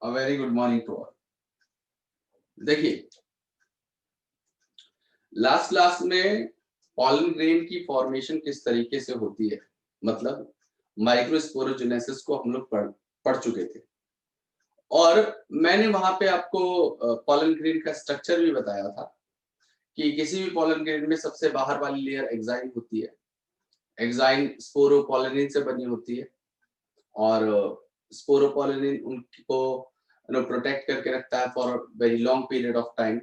A very good morning to all. देखिए, last class में pollen grain की formation किस तरीके से होती है, मतलब माइक्रोस्पोरोजेनेसिस को हम लोग पढ़ चुके थे और मैंने वहां पे आपको पॉलन ग्रेन का स्ट्रक्चर भी बताया था कि किसी भी पॉलन ग्रेन में सबसे बाहर वाली लेयर एक्साइन होती है। एक्साइन स्पोरोपोलिनिन से बनी होती है और स्पोरोपोलिनिन उनको प्रोटेक्ट करके रखता है for very long period of time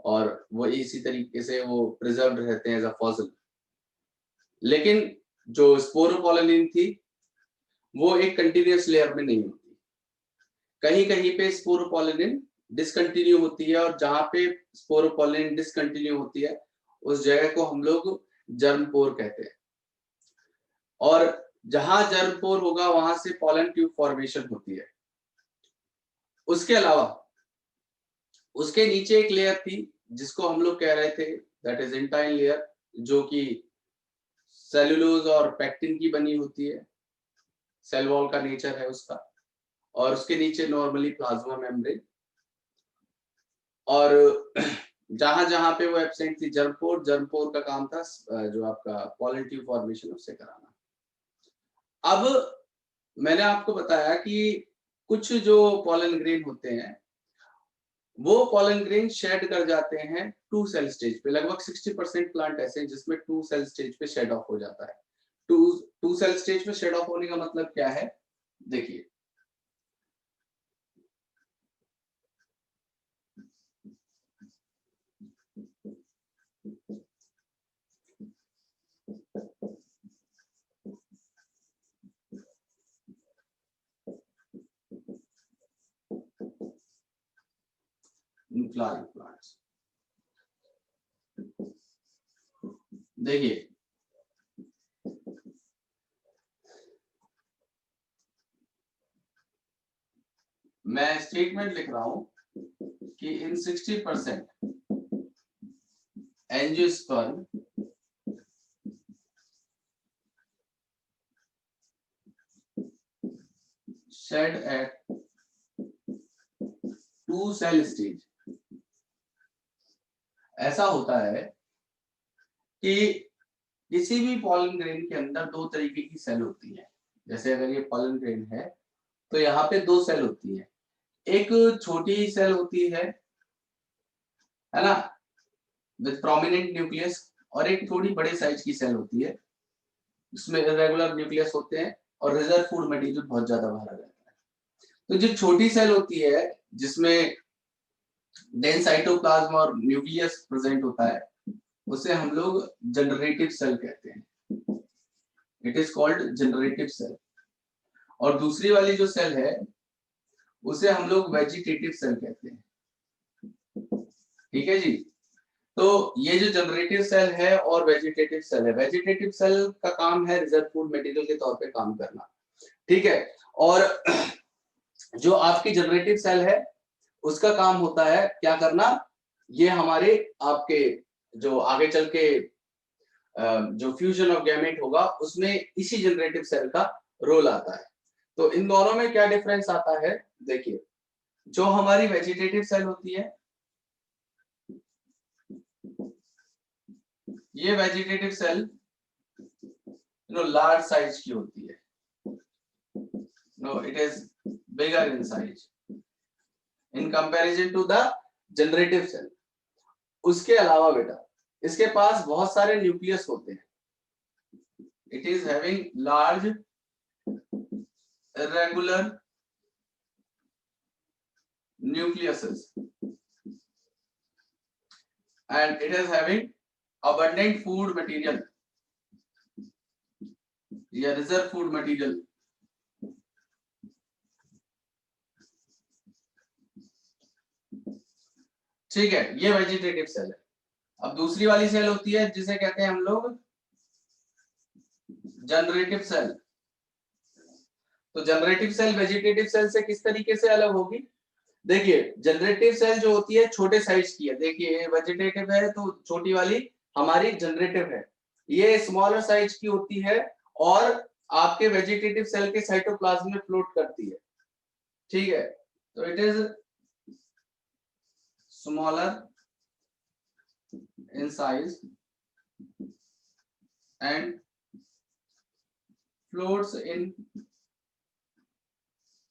और वो इसी तरीके से वो प्रिजर्व रहते हैं एज अ फॉसिल। लेकिन जो स्पोरोपोलिनिन थी वो एक कंटिन्यूअस लेयर में नहीं होती, कहीं कहीं पे स्पोरोपोलिनिन डिसकंटिन्यू होती है और जहां पे स्पोरोपोलिनिन डिसकंटिन्यू होती है उस जगह को हम लोग जर्म पोर कहते हैं और जहां जर्म पोर होगा वहां से पॉलन ट्यूब फॉर्मेशन होती है। उसके अलावा उसके नीचे एक लेयर थी जिसको हम लोग कह रहे थे दैट इज इंटाइन लेयर, जो कि सेलुलोज और पेक्टिन की बनी होती है, सेल वॉल का नेचर है उसका, और उसके नीचे नॉर्मली प्लाज्मा मेम्ब्रेन और जहां जहां पे वो एब्सेंट थी जर्मपोर का काम था जो आपका पॉलन ट्यूब फॉर्मेशन उससे कराना। अब मैंने आपको बताया कि कुछ जो पॉलन ग्रेन होते हैं वो पॉलन ग्रेन शेड कर जाते हैं 2 सेल स्टेज पे। लगभग 60% प्लांट ऐसे हैं जिसमें 2 सेल स्टेज पे शेड ऑफ हो जाता है। 2 सेल स्टेज पे शेड ऑफ होने का मतलब क्या है, देखिए फ्लावरिंग प्लांट्स, देखिए मैं स्टेटमेंट लिख रहा हूं कि इन 60% angiosperm shed at 2 cell stage। ऐसा होता है कि किसी भी पॉलन ग्रेन के अंदर 2 तरीके की सेल होती है। जैसे अगर ये पॉलन ग्रेन है तो यहाँ पे 2 सेल होती है, एक छोटी सेल होती है ना, विद प्रोमिनेंट न्यूक्लियस, और एक थोड़ी बड़े साइज की सेल होती है इसमें इरेगुलर न्यूक्लियस होते हैं और रिजर्व फूड मटेरियल बहुत ज्यादा बाहर आ जाता है। तो जो छोटी सेल होती है जिसमें डेंस साइटोप्लाज्म और न्यूक्लियस प्रेजेंट होता है उसे हम लोग जनरेटिव सेल कहते हैं। It is called generative cell. और दूसरी वाली जो सेल है उसे हम लोग वेजिटेटिव सेल कहते हैं। ठीक है जी। तो ये जो जनरेटिव सेल है और वेजिटेटिव सेल है, वेजिटेटिव सेल का काम है रिजर्व फूड मटेरियल के तौर पे काम करना, ठीक है। और जो आपकी जनरेटिव सेल है उसका काम होता है क्या करना, ये हमारे आपके जो आगे चल के जो फ्यूजन ऑफ गैमेट होगा उसमें इसी जनरेटिव सेल का रोल आता है। तो इन दोनों में क्या डिफरेंस आता है, देखिए जो हमारी वेजिटेटिव सेल होती है, ये वेजिटेटिव सेल लार्ज साइज की होती है, it is bigger in size in comparison to the generative cell. उसके अलावा बेटा इसके पास बहुत सारे न्यूक्लियस होते हैं, it is having large irregular nucleuses and it is having abundant food material या reserve food material। ठीक है, ये वेजिटेटिव सेल है। अब दूसरी वाली सेल होती है जिसे कहते हैं हम लोग जनरेटिव सेल। तो जनरेटिव सेल वेजिटेटिव सेल से किस तरीके से अलग होगी, देखिए जनरेटिव सेल जो होती है छोटे साइज की है, देखिए वेजिटेटिव है तो छोटी वाली हमारी जनरेटिव है, ये स्मॉलर साइज की होती है और आपके वेजिटेटिव सेल के साइटोप्लाज्म में फ्लोट करती है, ठीक है। तो it is smaller in size and floats in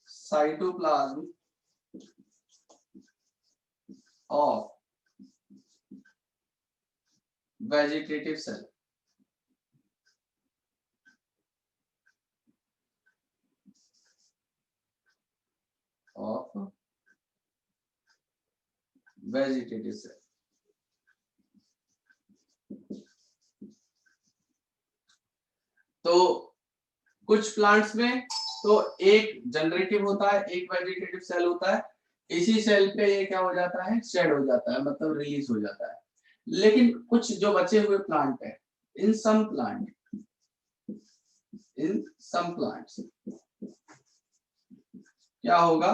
cytoplasm of vegetative cell. Of vegetative cell. तो कुछ प्लांट्स में तो एक जनरेटिव होता है, एक वेजिटेटिव सेल होता है, इसी सेल पे ये क्या हो जाता है, शेड हो जाता है, मतलब रिलीज हो जाता है। लेकिन कुछ जो बचे हुए प्लांट है, इन सम प्लांट्स क्या होगा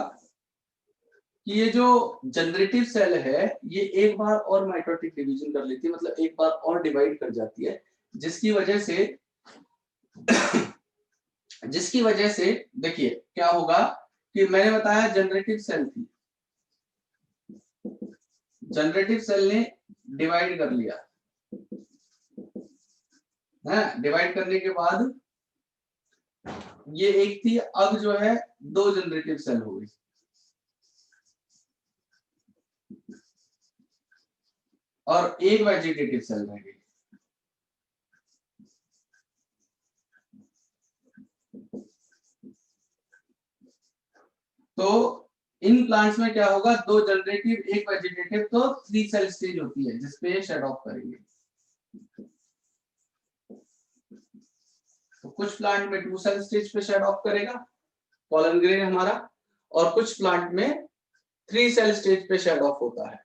कि ये जो जनरेटिव सेल है ये एक बार और माइटोटिक डिवीजन कर लेती है, मतलब एक बार और डिवाइड कर जाती है, जिसकी वजह से देखिए क्या होगा कि मैंने बताया जनरेटिव सेल थी, जनरेटिव सेल ने डिवाइड कर लिया है, डिवाइड करने के बाद ये एक थी, अब जो है दो जनरेटिव सेल हो गई, और एक वेजिटेटिव सेल रह गई। तो इन प्लांट्स में क्या होगा, दो जनरेटिव एक वेजिटेटिव, तो 3 सेल स्टेज होती है जिसपे शेड ऑफ करेंगे। तो कुछ प्लांट में 2 सेल स्टेज पे शेड ऑफ करेगा पॉलन ग्रेन हमारा, और कुछ प्लांट में 3 सेल स्टेज पे शेड ऑफ होता है।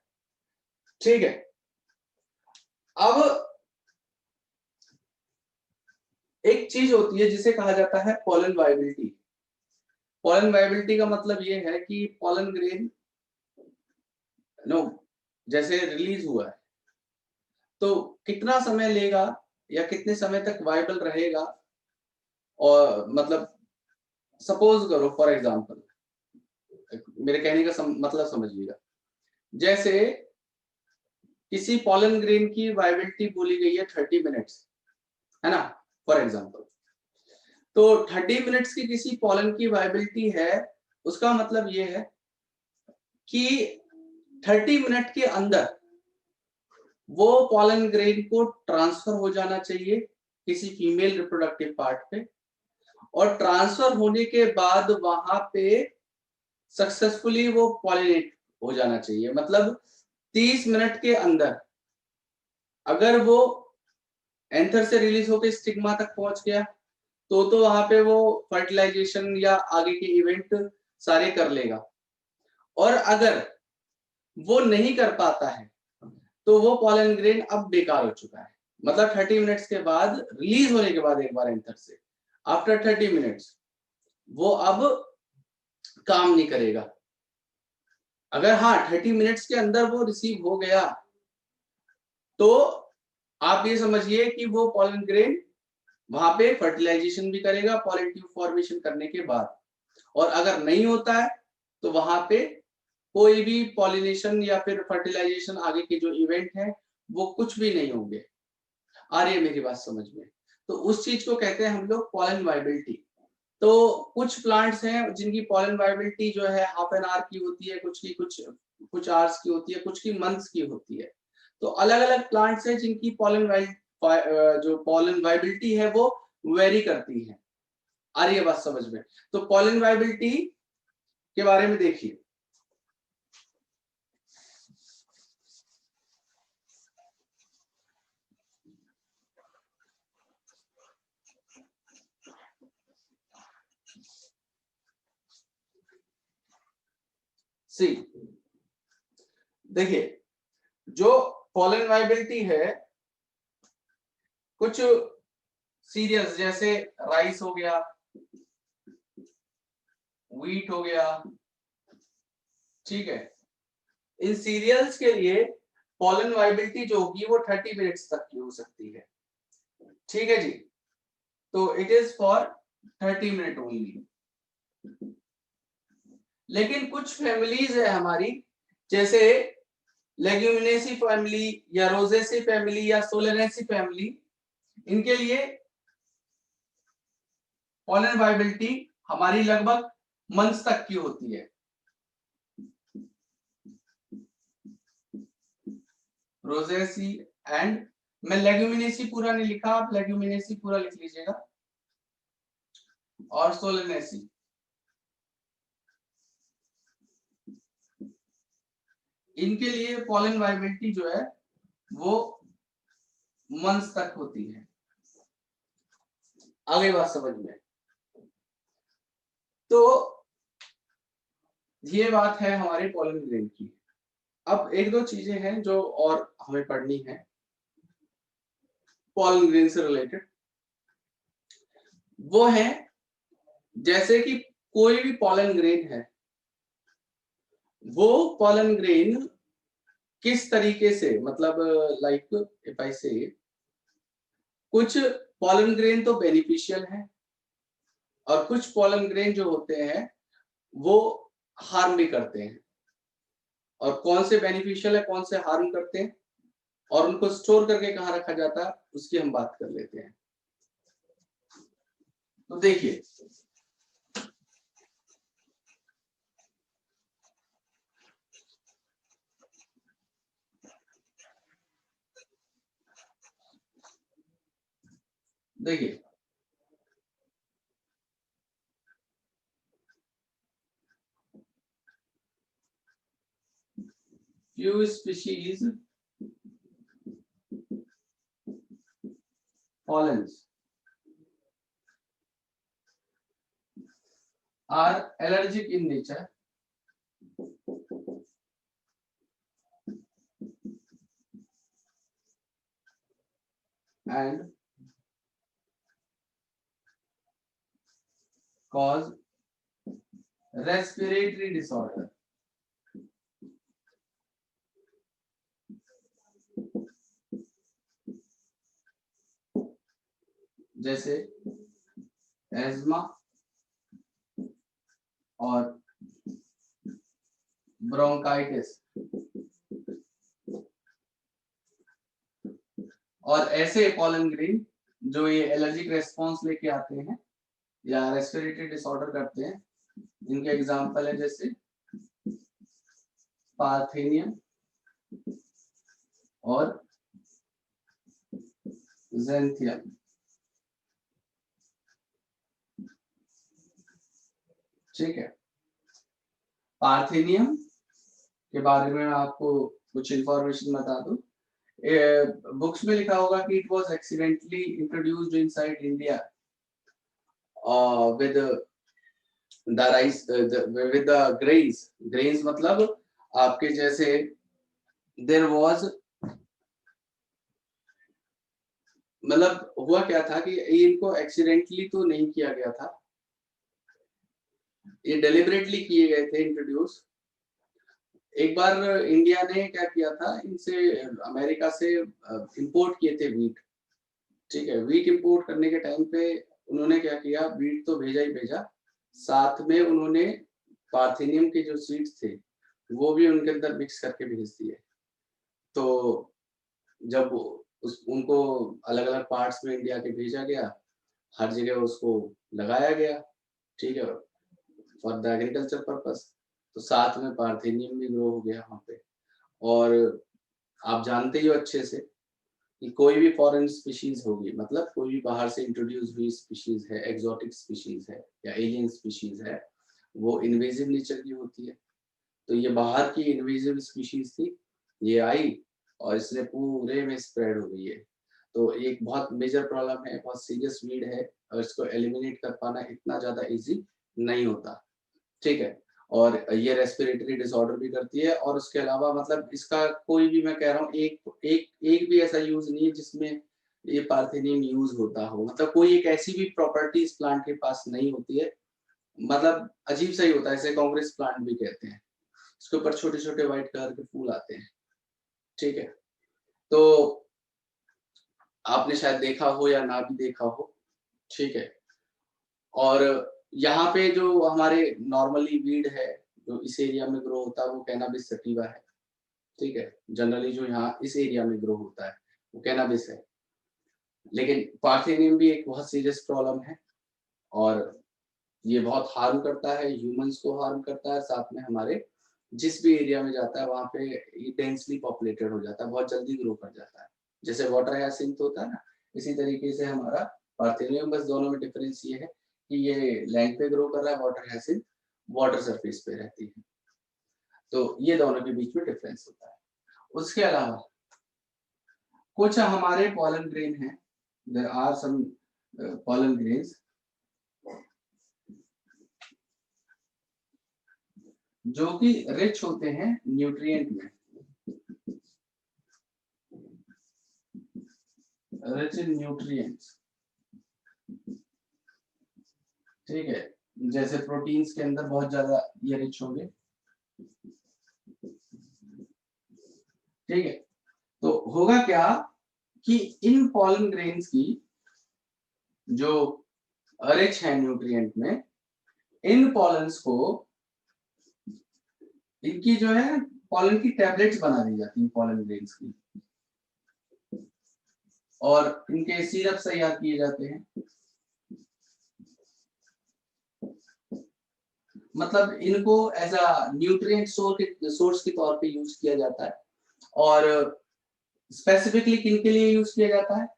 ठीक है, अब एक चीज होती है जिसे कहा जाता है पॉलन वायबिलिटी। पॉलन वायबिलिटी का मतलब ये है कि पॉलन ग्रेन जैसे रिलीज हुआ है तो कितना समय लेगा या कितने समय तक वायबल रहेगा, और मतलब सपोज करो फॉर एग्जांपल, मेरे कहने का मतलब समझिएगा, जैसे किसी पॉलन ग्रेन की वायबिलिटी बोली गई है 30 मिनट्स, है ना, फॉर एग्जांपल। तो 30 मिनट्स की किसी पॉलन की वायबिलिटी है, उसका मतलब ये है कि 30 मिनट के अंदर वो पॉलन ग्रेन को ट्रांसफर हो जाना चाहिए किसी फीमेल रिप्रोडक्टिव पार्ट पे, और ट्रांसफर होने के बाद वहां पे सक्सेसफुली वो पॉलिनेट हो जाना चाहिए। मतलब 30 मिनट के अंदर अगर वो एंथर से रिलीज होकर स्टिग्मा तक पहुंच गया तो वहां पे वो फर्टिलाइजेशन या आगे के इवेंट सारे कर लेगा, और अगर वो नहीं कर पाता है तो वो पॉलन ग्रेन अब बेकार हो चुका है। मतलब 30 मिनट्स के बाद, रिलीज होने के बाद एक बार एंथर से, आफ्टर 30 मिनट्स वो अब काम नहीं करेगा। अगर हाँ 30 मिनट्स के अंदर वो रिसीव हो गया तो आप ये समझिए कि वो पॉलन ग्रेन वहां पे फर्टिलाइजेशन भी करेगा पॉलन ट्यूब फॉर्मेशन करने के बाद, और अगर नहीं होता है तो वहां पे कोई भी पॉलिनेशन या फिर फर्टिलाइजेशन आगे के जो इवेंट है वो कुछ भी नहीं होंगे। आ रही है मेरी बात समझ में? तो उस चीज को कहते हैं हम लोग पॉलन वायबिलिटी। तो कुछ प्लांट्स हैं जिनकी पॉलन वायबिलिटी जो है हाफ एन आवर की होती है, कुछ की कुछ आवर्स की होती है, कुछ की मंथ्स की होती है। तो अलग अलग प्लांट्स हैं जिनकी जो पॉलन वायबिलिटी है वो वेरी करती है। आ रही है बात समझ में? तो पॉलन वायबिलिटी के बारे में देखिए। सी देखिए, जो पॉलन वायबिलिटी है, कुछ सीरियल्स जैसे राइस हो गया, व्हीट हो गया, ठीक है, इन सीरियल्स के लिए पॉलन वायबिलिटी जो होगी वो 30 मिनट्स तक की हो सकती है। ठीक है जी, तो it is for 30 minute only. लेकिन कुछ फैमिलीज है हमारी, जैसे लेग्यूमिनेसी फैमिली या रोजेसी फैमिली या सोलेनेसी फैमिली, इनके लिए पॉलन वाइबिलिटी हमारी लगभग मंथ्स तक की होती है। रोजेसी एंड, मैं लेग्यूमिनेसी पूरा नहीं लिखा, आप लेग्यूमिनेसी पूरा लिख लीजिएगा, और सोलेनेसी। इनके लिए पॉलन वाइबिलिटी जो है वो मंथ्स तक होती है। आगे बात समझ में। तो ये बात है हमारे पॉलन ग्रेन की। अब एक दो चीजें हैं जो और हमें पढ़नी है पॉलन ग्रेन से रिलेटेड। वो है जैसे कि कोई भी पॉलन ग्रेन है, वो पॉलन ग्रेन किस तरीके से, मतलब लाइक इफ आई से, कुछ पॉलन ग्रेन तो बेनिफिशियल है और कुछ पॉलन ग्रेन जो होते हैं वो हार्म भी करते हैं। और कौन से बेनिफिशियल है, कौन से हार्म करते हैं, और उनको स्टोर करके कहाँ रखा जाता है, उसकी हम बात कर लेते हैं। तो देखिए, देखिए few species pollens are allergic in nature and cause respiratory disorder. जैसे एस्मा और ब्रोंकाइटिस। और ऐसे पॉलन ग्रेन जो ये एलर्जिक रेस्पॉन्स लेके आते हैं या रेस्पिरेटरी डिसऑर्डर करते हैं, इनके एग्जांपल है जैसे पार्थेनियम और ज़ैंथियम। ठीक है, पार्थेनियम के बारे में आपको कुछ इंफॉर्मेशन बता दूं। बुक्स में लिखा होगा कि it was accidentally introduced inside India with the rice with the grains मतलब आपके जैसे देयर वाज, मतलब हुआ क्या था कि इनको एक्सीडेंटली तो नहीं किया गया था, ये डेलिबरेटली किए गए थे इंट्रोड्यूस। एक बार इंडिया ने क्या किया था, इनसे अमेरिका से इंपोर्ट किए थे वीट। ठीक है, वीट इंपोर्ट करने के टाइम पे उन्होंने क्या किया, वीट तो भेजा ही भेजा, साथ में उन्होंने पार्थेनियम के जो सीड्स थे वो भी उनके अंदर मिक्स करके भेज दिए। तो जब उनको अलग अलग पार्ट्स में इंडिया के भेजा गया, हर जगह उसको लगाया गया, ठीक है, फॉर द एग्रीकल्चर पर्पस, तो साथ में पार्थेनियम भी ग्रो हो गया वहाँ पे। और आप जानते ही हो अच्छे से कि कोई भी फॉरेन स्पीशीज होगी, मतलब कोई भी बाहर से इंट्रोड्यूस हुई स्पीशीज है, एक्सोटिक स्पीशीज है या एलियन स्पीशीज है, वो इन्वेजिव नेचर की होती है। तो ये बाहर की इन्वेजिव स्पीशीज थी, ये आई और इसने पूरे में स्प्रेड हो गई है। तो एक बहुत मेजर प्रॉब्लम है, बहुत सीरियस वीड है, और इसको एलिमिनेट कर पाना इतना ज्यादा इजी नहीं होता। ठीक है, और ये रेस्पिरेटरी डिसऑर्डर भी करती है। और उसके अलावा मतलब इसका कोई भी, मैं कह रहा हूँ, एक भी ऐसा यूज नहीं है जिसमें ये पार्थेनियम यूज होता हो, मतलब कोई एक ऐसी भी प्रॉपर्टी इस प्लांट के पास नहीं होती है। मतलब अजीब सा ही होता है, इसे कांग्रेस प्लांट भी कहते हैं। इसके ऊपर छोटे छोटे व्हाइट कलर के फूल आते हैं। ठीक है, तो आपने शायद देखा हो या ना भी देखा हो। ठीक है, और यहाँ पे जो हमारे नॉर्मली वीड है, जो इस एरिया में ग्रो होता है वो कैनाबिस सटिवा है, ठीक है। जनरली जो यहाँ इस एरिया में ग्रो होता है वो कैनाबिस है। लेकिन पार्थेनियम भी एक बहुत सीरियस प्रॉब्लम है और ये बहुत हार्म करता है, ह्यूमंस को हार्म करता है, साथ में हमारे जिस भी एरिया में जाता है वहाँ पे ये डेंसली पॉपुलेटेड हो जाता है, बहुत जल्दी ग्रो कर जाता है। जैसे वाटर हायसिंथ होता है ना, इसी तरीके से हमारा पार्थेनियम, बस दोनों में डिफरेंस ये है कि ये लैंड पे ग्रो कर रहा है, वाटर हायसिंथ वाटर सरफेस पे रहती है। तो ये दोनों के बीच में डिफरेंस होता है। उसके अलावा कुछ हमारे पॉलन ग्रेन हैं, there are some pollen grains जो कि रिच होते हैं न्यूट्रिएंट में, रिच इन न्यूट्रिएंट्स, ठीक है। जैसे प्रोटीन्स के अंदर बहुत ज्यादा ये रिच होंगे, ठीक है। तो होगा क्या कि इन पॉलन ग्रेन्स की जो रिच है न्यूट्रिएंट में, इन पॉलन्स को, इनकी जो है पॉलन की टैबलेट्स बना दी जाती है पॉलन ग्रेन्स की, और इनके सिरप तैयार किए जाते हैं। मतलब इनको एज अ न्यूट्रिएंट सोर्स के तौर पे यूज किया जाता है। और स्पेसिफिकली किन के लिए यूज किया जाता है?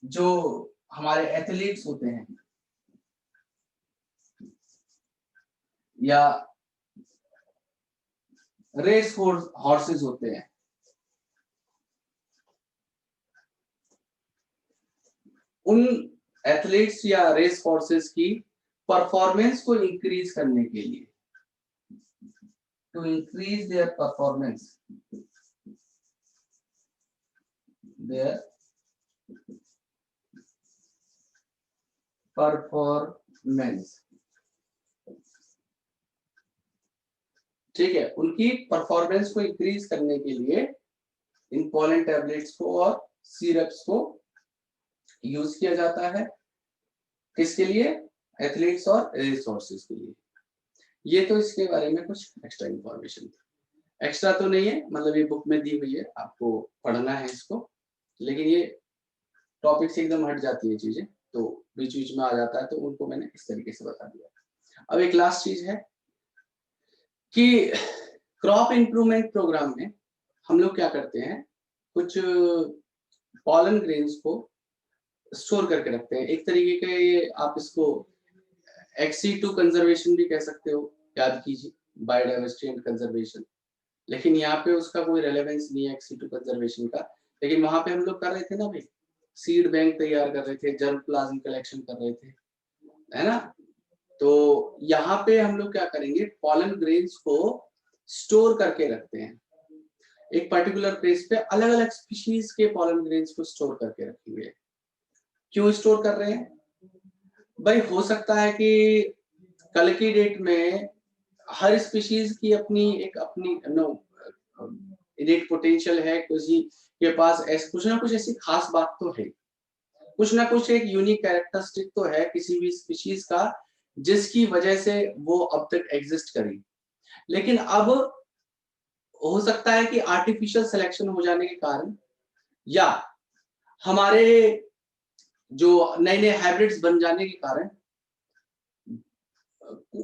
जो हमारे एथलीट्स होते हैं या रेस हॉर्सेस होते हैं, उन एथलीट्स या रेस हॉर्सेस की परफॉर्मेंस को इंक्रीज करने के लिए, to increase their performance, their performance, ठीक है, उनकी परफॉर्मेंस को इंक्रीज करने के लिए इन पॉलन टैबलेट्स को और सिरप्स को यूज किया जाता है। किसके लिए? एथलीट्स और रिसोर्सेज के लिए। ये तो इसके बारे में कुछ एक्स्ट्रा इंफॉर्मेशन थी। एक्स्ट्रा तो नहीं है, मतलब ये बुक में दी हुई है, आपको पढ़ना है इसको, लेकिन ये टॉपिक से एकदम हट जाती है चीजें, तो बीच बीच में आ जाता है, तो उनको मैंने इस तरीके से बता दिया। अब एक लास्ट चीज है कि क्रॉप इंप्रूवमेंट प्रोग्राम में हम लोग क्या करते हैं, कुछ पॉलन ग्रेन्स को स्टोर करके रखते हैं। एक तरीके का ये आप इसको XC2 कंजर्वेशन भी कह सकते हो, याद कीजिए, बायोडाइवर्सिटी एंड कंजर्वेशन। लेकिन यहाँ पे उसका कोई रेलेवेंस नहीं है XC2 कंजर्वेशन का, लेकिन वहां पे हम लोग कर रहे थे ना भाई, सीड बैंक तैयार कर रहे थे, जर्म प्लाज्म कलेक्शन कर रहे थे, है ना। तो यहाँ पे हम लोग क्या करेंगे, पॉलन ग्रेन्स को स्टोर करके रखते हैं। एक पर्टिकुलर प्लेस पे अलग अलग स्पीशीज के पॉलन ग्रेन्स को स्टोर करके रखेंगे। क्यों स्टोर कर रहे हैं भाई? हो सकता है कि कल की डेट में हर स्पीशीज की अपनी एक अपनी इनेट पोटेंशियल है, किसी के पास कुछ ना कुछ ऐसी खास बात तो है, कुछ ना कुछ एक यूनिक कैरेक्टरिस्टिक तो है किसी भी स्पीशीज का, जिसकी वजह से वो अब तक एग्जिस्ट करी। लेकिन अब हो सकता है कि आर्टिफिशियल सिलेक्शन हो जाने के कारण, या हमारे जो नए नए हाइब्रिड्स बन जाने के कारण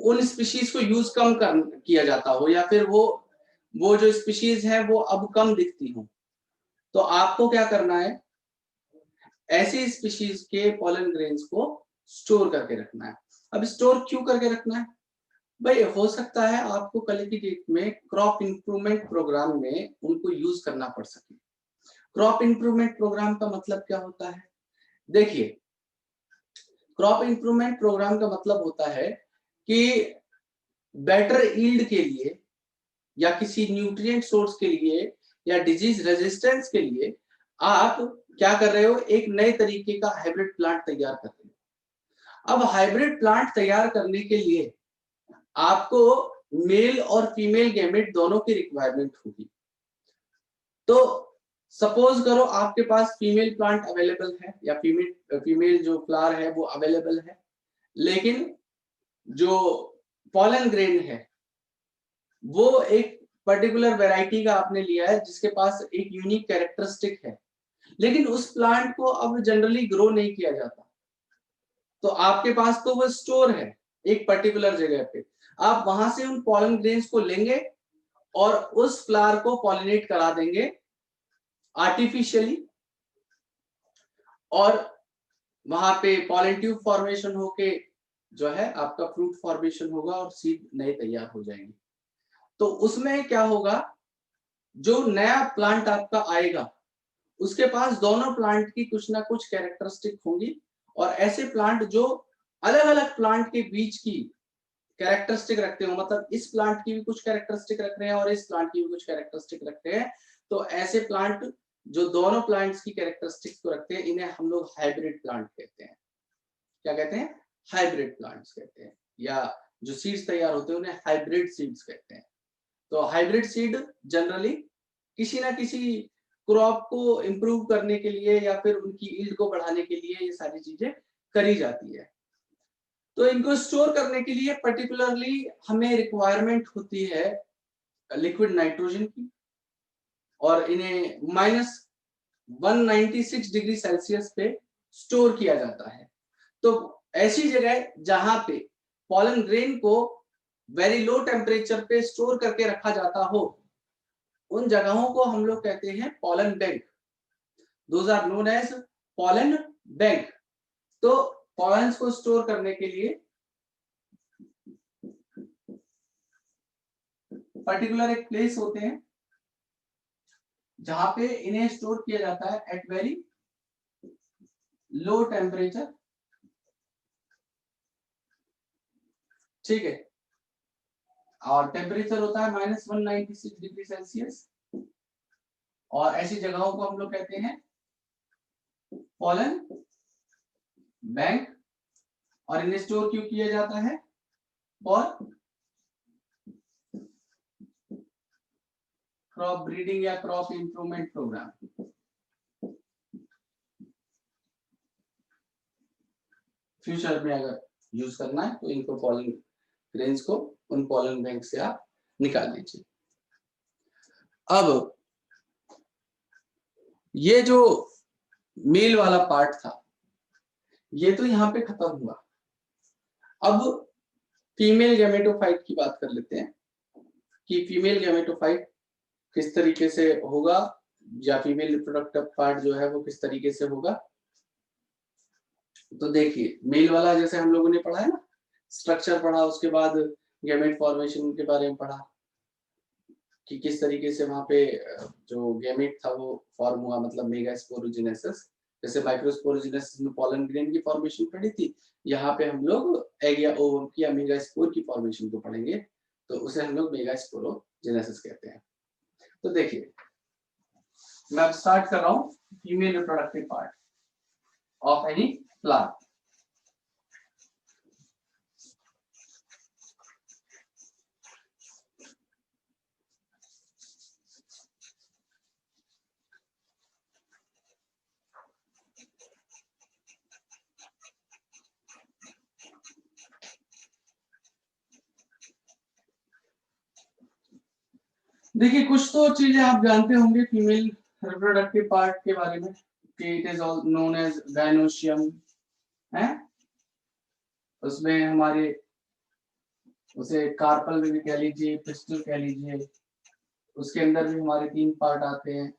उन स्पीशीज को यूज कम किया जाता हो, या फिर वो जो स्पीशीज है वो अब कम दिखती हो, तो आपको क्या करना है, ऐसी स्पीशीज के पॉलन ग्रेन्स को स्टोर करके रखना है। अब स्टोर क्यों करके रखना है भाई? हो सकता है आपको कल की डेट में क्रॉप इंप्रूवमेंट प्रोग्राम में उनको यूज करना पड़ सके। क्रॉप इंप्रूवमेंट प्रोग्राम का मतलब क्या होता है? देखिए, क्रॉप इंप्रूवमेंट प्रोग्राम का मतलब होता है कि बेटर ईल्ड के लिए, या किसी न्यूट्रिएंट सोर्स के लिए, या डिजीज रेजिस्टेंस के लिए आप क्या कर रहे हो, एक नए तरीके का हाइब्रिड प्लांट तैयार कर रहे हो। अब हाइब्रिड प्लांट तैयार करने के लिए आपको मेल और फीमेल गैमेट दोनों की रिक्वायरमेंट होगी। तो सपोज करो आपके पास फीमेल प्लांट अवेलेबल है, या फीमेल जो फ्लावर है वो अवेलेबल है, लेकिन जो पॉलन ग्रेन है वो एक पर्टिकुलर वैरायटी का आपने लिया है जिसके पास एक यूनिक कैरेक्टरिस्टिक है, लेकिन उस प्लांट को अब जनरली ग्रो नहीं किया जाता, तो आपके पास तो वो स्टोर है एक पर्टिकुलर जगह पे, आप वहां से उन पॉलन ग्रेन्स को लेंगे और उस फ्लावर को पॉलिनेट करा देंगे आर्टिफिशियली, और वहां पे पॉलन ट्यूब फॉर्मेशन होके जो है आपका फ्रूट फॉर्मेशन होगा और सीड नए तैयार हो जाएंगे। तो उसमें क्या होगा, जो नया प्लांट आपका आएगा उसके पास दोनों प्लांट की कुछ ना कुछ कैरेक्टरिस्टिक होंगी, और ऐसे प्लांट जो अलग अलग प्लांट के बीच की कैरेक्टरिस्टिक रखते हो, मतलब इस प्लांट की भी कुछ कैरेक्टरिस्टिक रख रहे हैं और इस प्लांट की भी कुछ कैरेक्टरिस्टिक रखते हैं, तो ऐसे प्लांट जो दोनों प्लांट्स की कैरेक्टरिस्टिक्स को रखते हैं इन्हें हम लोग हाइब्रिड प्लांट कहते हैं। क्या कहते हैं? हाइब्रिड प्लांट्स कहते हैं, या जो सीड्स तैयार होते हैं उन्हें हाइब्रिड सीड्स कहते हैं। तो हाइब्रिड सीड जनरली किसी ना किसी क्रॉप को इंप्रूव करने के लिए या फिर उनकी यील्ड को बढ़ाने के लिए ये सारी चीजें करी जाती है। तो इनको स्टोर करने के लिए पर्टिकुलरली हमें रिक्वायरमेंट होती है लिक्विड नाइट्रोजन की, और इन्हें -196 डिग्री सेल्सियस पे स्टोर किया जाता है। तो ऐसी जगह जहां पे पॉलन ग्रेन को वेरी लो टेम्परेचर पे स्टोर करके रखा जाता हो, उन जगहों को हम लोग कहते हैं pollen bank. Those are known as pollen bank. तो पॉलन्स को स्टोर करने के लिए पर्टिकुलर एक प्लेस होते हैं जहां पे इन्हें स्टोर किया जाता है एट वेरी लो टेम्परेचर। ठीक है, और टेम्परेचर होता है -196 डिग्री सेल्सियस, और ऐसी जगहों को हम लोग कहते हैं पॉलन बैंक। और इन्हें स्टोर क्यों किया जाता है? फॉर क्रॉप ब्रीडिंग या क्रॉप इंप्रूवमेंट प्रोग्राम। फ्यूचर में अगर यूज करना है तो इनको पॉलन ग्रेन्स को उन पॉलन बैंक से आप निकाल लीजिए। अब ये जो मेल वाला पार्ट था ये तो यहाँ पे खत्म हुआ। अब फीमेल गैमेटोफाइट की बात कर लेते हैं कि फीमेल गैमेटोफाइट किस तरीके से होगा, या फीमेल रिप्रोडक्टिव पार्ट जो है वो किस तरीके से होगा। तो देखिए, मेल वाला जैसे हम लोगों ने पढ़ा है ना, स्ट्रक्चर पढ़ा, उसके बाद गैमेट फॉर्मेशन के बारे में पढ़ा कि किस तरीके से वहां पे जो गैमेट था वो फॉर्म हुआ, मतलब मेगास्पोरोजेनेसिस। जैसे माइक्रोस्पोरोजेनेसिस में पॉलन ग्रेन की फॉर्मेशन पढ़ी थी, यहाँ पे हम लोग एग या ओवम की या मेगास्पोर की फॉर्मेशन को पढ़ेंगे, तो उसे हम लोग मेगास्पोरोजेनेसिस कहते हैं। तो देखिए, मैं अब स्टार्ट कर रहा हूँ female reproductive part of any plant. देखिए, कुछ तो चीजें आप जानते होंगे फीमेल रिप्रोडक्टिव पार्ट के बारे में कि it is known as gynoecium है, उसमें हमारे उसे कार्पल भी कह लीजिए, पिस्टल कह लीजिए, उसके अंदर भी हमारे 3 पार्ट आते हैं,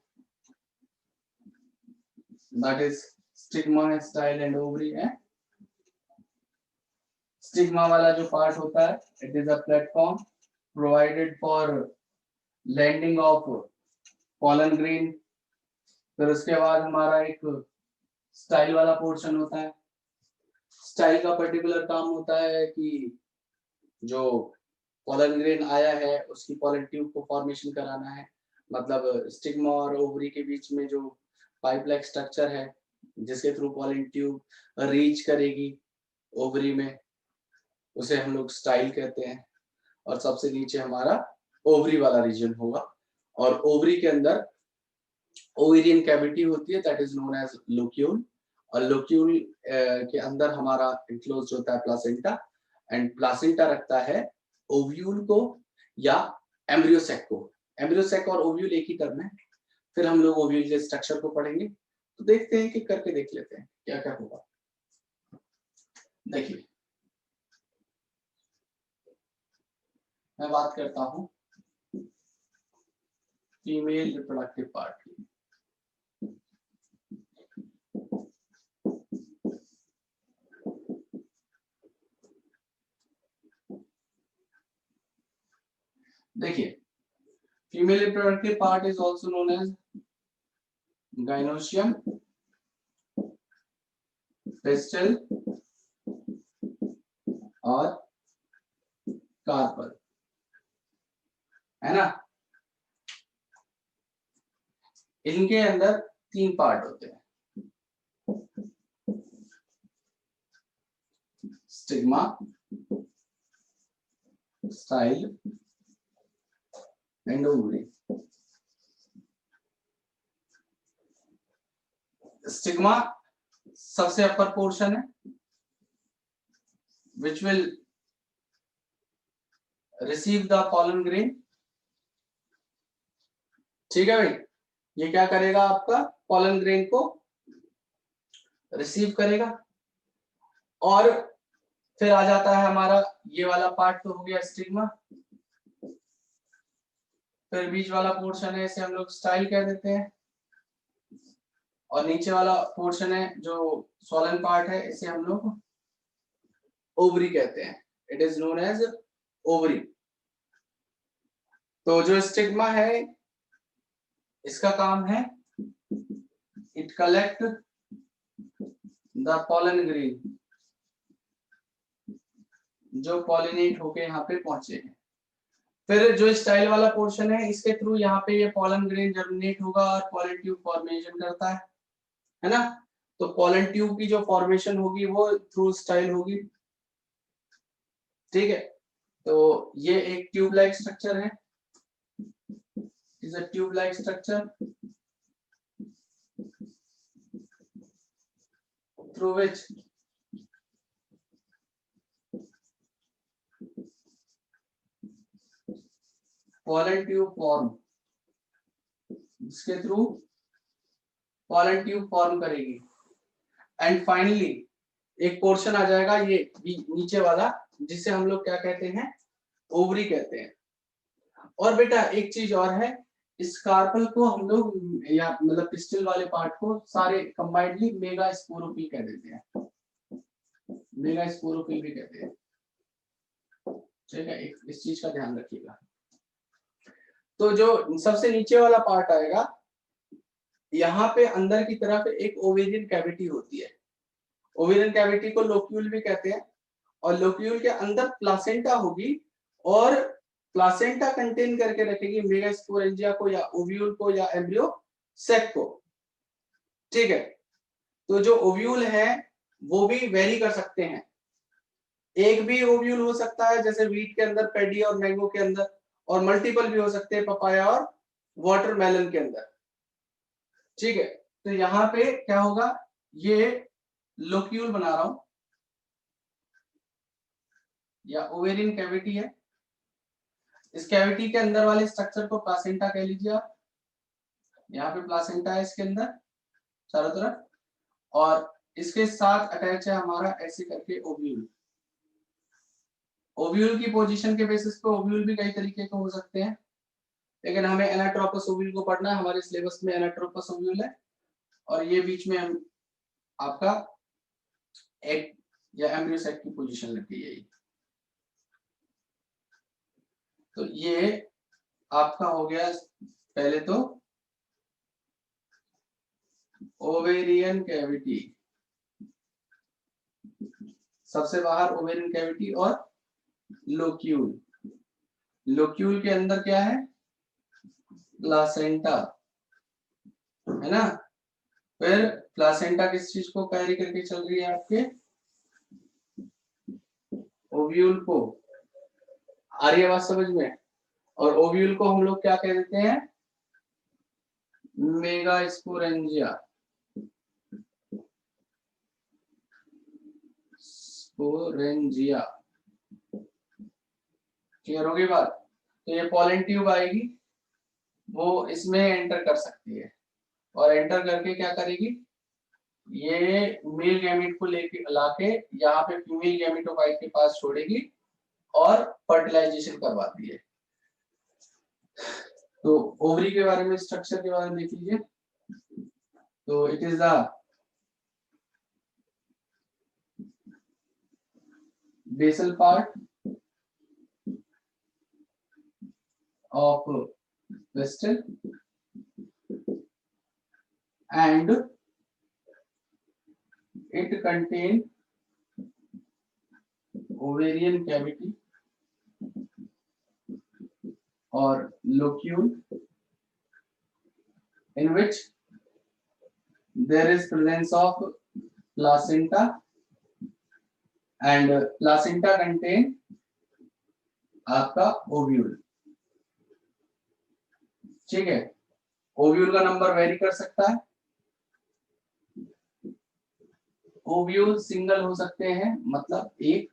that is stigma, style and ovary है। स्टिग्मा वाला जो पार्ट होता है, it is a platform provided for landing of pollen grain. फिर उसके बाद हमारा एक स्टाइल वाला पोर्शन होता है। स्टाइल का पर्टिकुलर काम होता है कि जो पॉलन ग्रेन आया है उसकी पॉलन ट्यूब को फॉर्मेशन कराना है, मतलब स्टिग्मा और ओवरी के बीच में जो पाइप लाइक स्ट्रक्चर है जिसके थ्रू पॉलन ट्यूब रीच करेगी ओवरी में, उसे हम लोग स्टाइल कहते हैं। और सबसे नीचे हमारा ओवरी वाला रीजन होगा, और ओवरी के अंदर ओवेरियन कैविटी होती है, that is known as locule, और लोक्यूल के अंदर हमारा इंक्लोज होता है प्लासेंटा, एंड प्लासेंटा रखता है ओव्यूल को या एम्ब्रियोसेक को। एम्ब्रियोसेक और ओव्यूल एक ही टर्म है। फिर हम लोग ओव्यूल के स्ट्रक्चर को पढ़ेंगे। तो देखते हैं कि करके देख लेते हैं क्या क्या होगा। देखिए मैं बात करता हूं फीमेल रिप्रोडक्टिव पार्ट की। देखिए female reproductive part is also known as gynoecium, pistil और कार्पल, है ना। इनके अंदर 3 पार्ट होते हैं, stigma, style and ovary. Stigma सबसे अपर पोर्शन है which will receive the pollen grain। ठीक है भाई, ये क्या करेगा, आपका pollen grain को रिसीव करेगा। और फिर आ जाता है हमारा ये वाला पार्ट, तो हो गया स्टिग्मा। फिर बीच वाला पोर्शन है, इसे हम लोग स्टाइल कह देते हैं। और नीचे वाला पोर्शन है जो सोलन पार्ट है, इसे हम लोग ओवरी कहते हैं। It is known as ovary. तो जो स्टिग्मा है इसका काम है it collect the pollen grain, जो पॉलिनेट होके यहाँ पे पहुंचे हैं। फिर जो स्टाइल वाला पोर्शन है, इसके थ्रू यहाँ पे ये पॉलन ग्रेन जर्मिनेट होगा और पॉलन ट्यूब फॉर्मेशन करता है ना। तो पॉलन ट्यूब की जो फॉर्मेशन होगी वो थ्रू स्टाइल होगी। ठीक है, तो ये एक ट्यूब लाइक स्ट्रक्चर है, is a tube like structure through which pollen tube form, इसके थ्रू pollen tube फॉर्म करेगी। एंड फाइनली एक पोर्शन आ जाएगा ये नीचे वाला, जिसे हम लोग क्या कहते हैं, ओवरी कहते हैं। और बेटा एक चीज और है, इस कार्पल को हम लोग या मतलब पिस्टल वाले पार्ट को सारे कंबाइंडली मेगा स्पोरोफिल कह देते हैं, मेगा स्पोरोफिल भी कहते हैं। ठीक है, इस चीज का ध्यान रखिएगा। तो जो सबसे नीचे वाला पार्ट आएगा, यहाँ पे अंदर की तरफ एक ओवेरियन कैविटी होती है। ओवेरियन कैविटी को लोक्यूल भी कहते हैं। और लोक्यूल के अंदर प्लासेंटा होगी और प्लासेंटा कंटेन करके रखेगी मेगास्पोरेंजिया को या ओव्यूल को या एम्ब्रियो सेक को। ठीक है, तो जो ओव्यूल है वो भी वेरी कर सकते हैं। एक भी ओव्यूल हो सकता है जैसे वीट के अंदर, पेडी और मैंगो के अंदर, और मल्टीपल भी हो सकते हैं पपाया और वाटरमेलन के अंदर। ठीक है, तो यहाँ पे क्या होगा, ये लोक्यूल बना रहा हूं या ओवेरियन कैविटी है। इस कैविटी के अंदर वाले स्ट्रक्चर को प्लासेंटा कह लीजिए आप। यहाँ पे प्लासेंटा है इसके अंदर चारों तरफ, और इसके साथ अटैच है हमारा ऐसे करके ओव्यूल। ओव्यूल की पोजीशन के बेसिस पे ओव्यूल भी कई तरीके के हो सकते हैं, लेकिन हमें एनाट्रोपस ओव्यूल को पढ़ना है। हमारे सिलेबस में एनाट्रोपस ओव्यूल है, और ये बीच में हम आपका एग या एम्ब्रियो साइट की पोजीशन लगती है। तो ये आपका हो गया पहले तो ओवेरियन कैविटी, सबसे बाहर ओवेरियन कैविटी और लोक्यूल। लोक्यूल के अंदर क्या है, प्लासेंटा, है ना। फिर प्लासेंटा किस चीज को कैरी करके चल रही है, आपके ओव्यूल को। आ रही है बात समझ में। और ओव्यूल को हम लोग क्या कह देते हैं, मेगास्पोरेंजिया, स्पोरेंजिया। क्लियर होगी बात? तो ये पॉलन ट्यूब आएगी, वो इसमें एंटर कर सकती है और एंटर करके क्या करेगी, ये मेल गैमेट को लेके लाके यहाँ पे फीमेल गैमेटोफाइट के पास छोड़ेगी और फर्टिलाइजेशन करवाती है। तो ओवरी के बारे में, स्ट्रक्चर के बारे में देख लीजिए। तो it is the basal part of pistil and it contain ovarian cavity or locule in which there is presence of placenta and placenta contain आपका ओव्यूल। ठीक है, ओव्यूल का नंबर वेरी कर सकता है, ओव्यूल सिंगल हो सकते हैं, मतलब एक,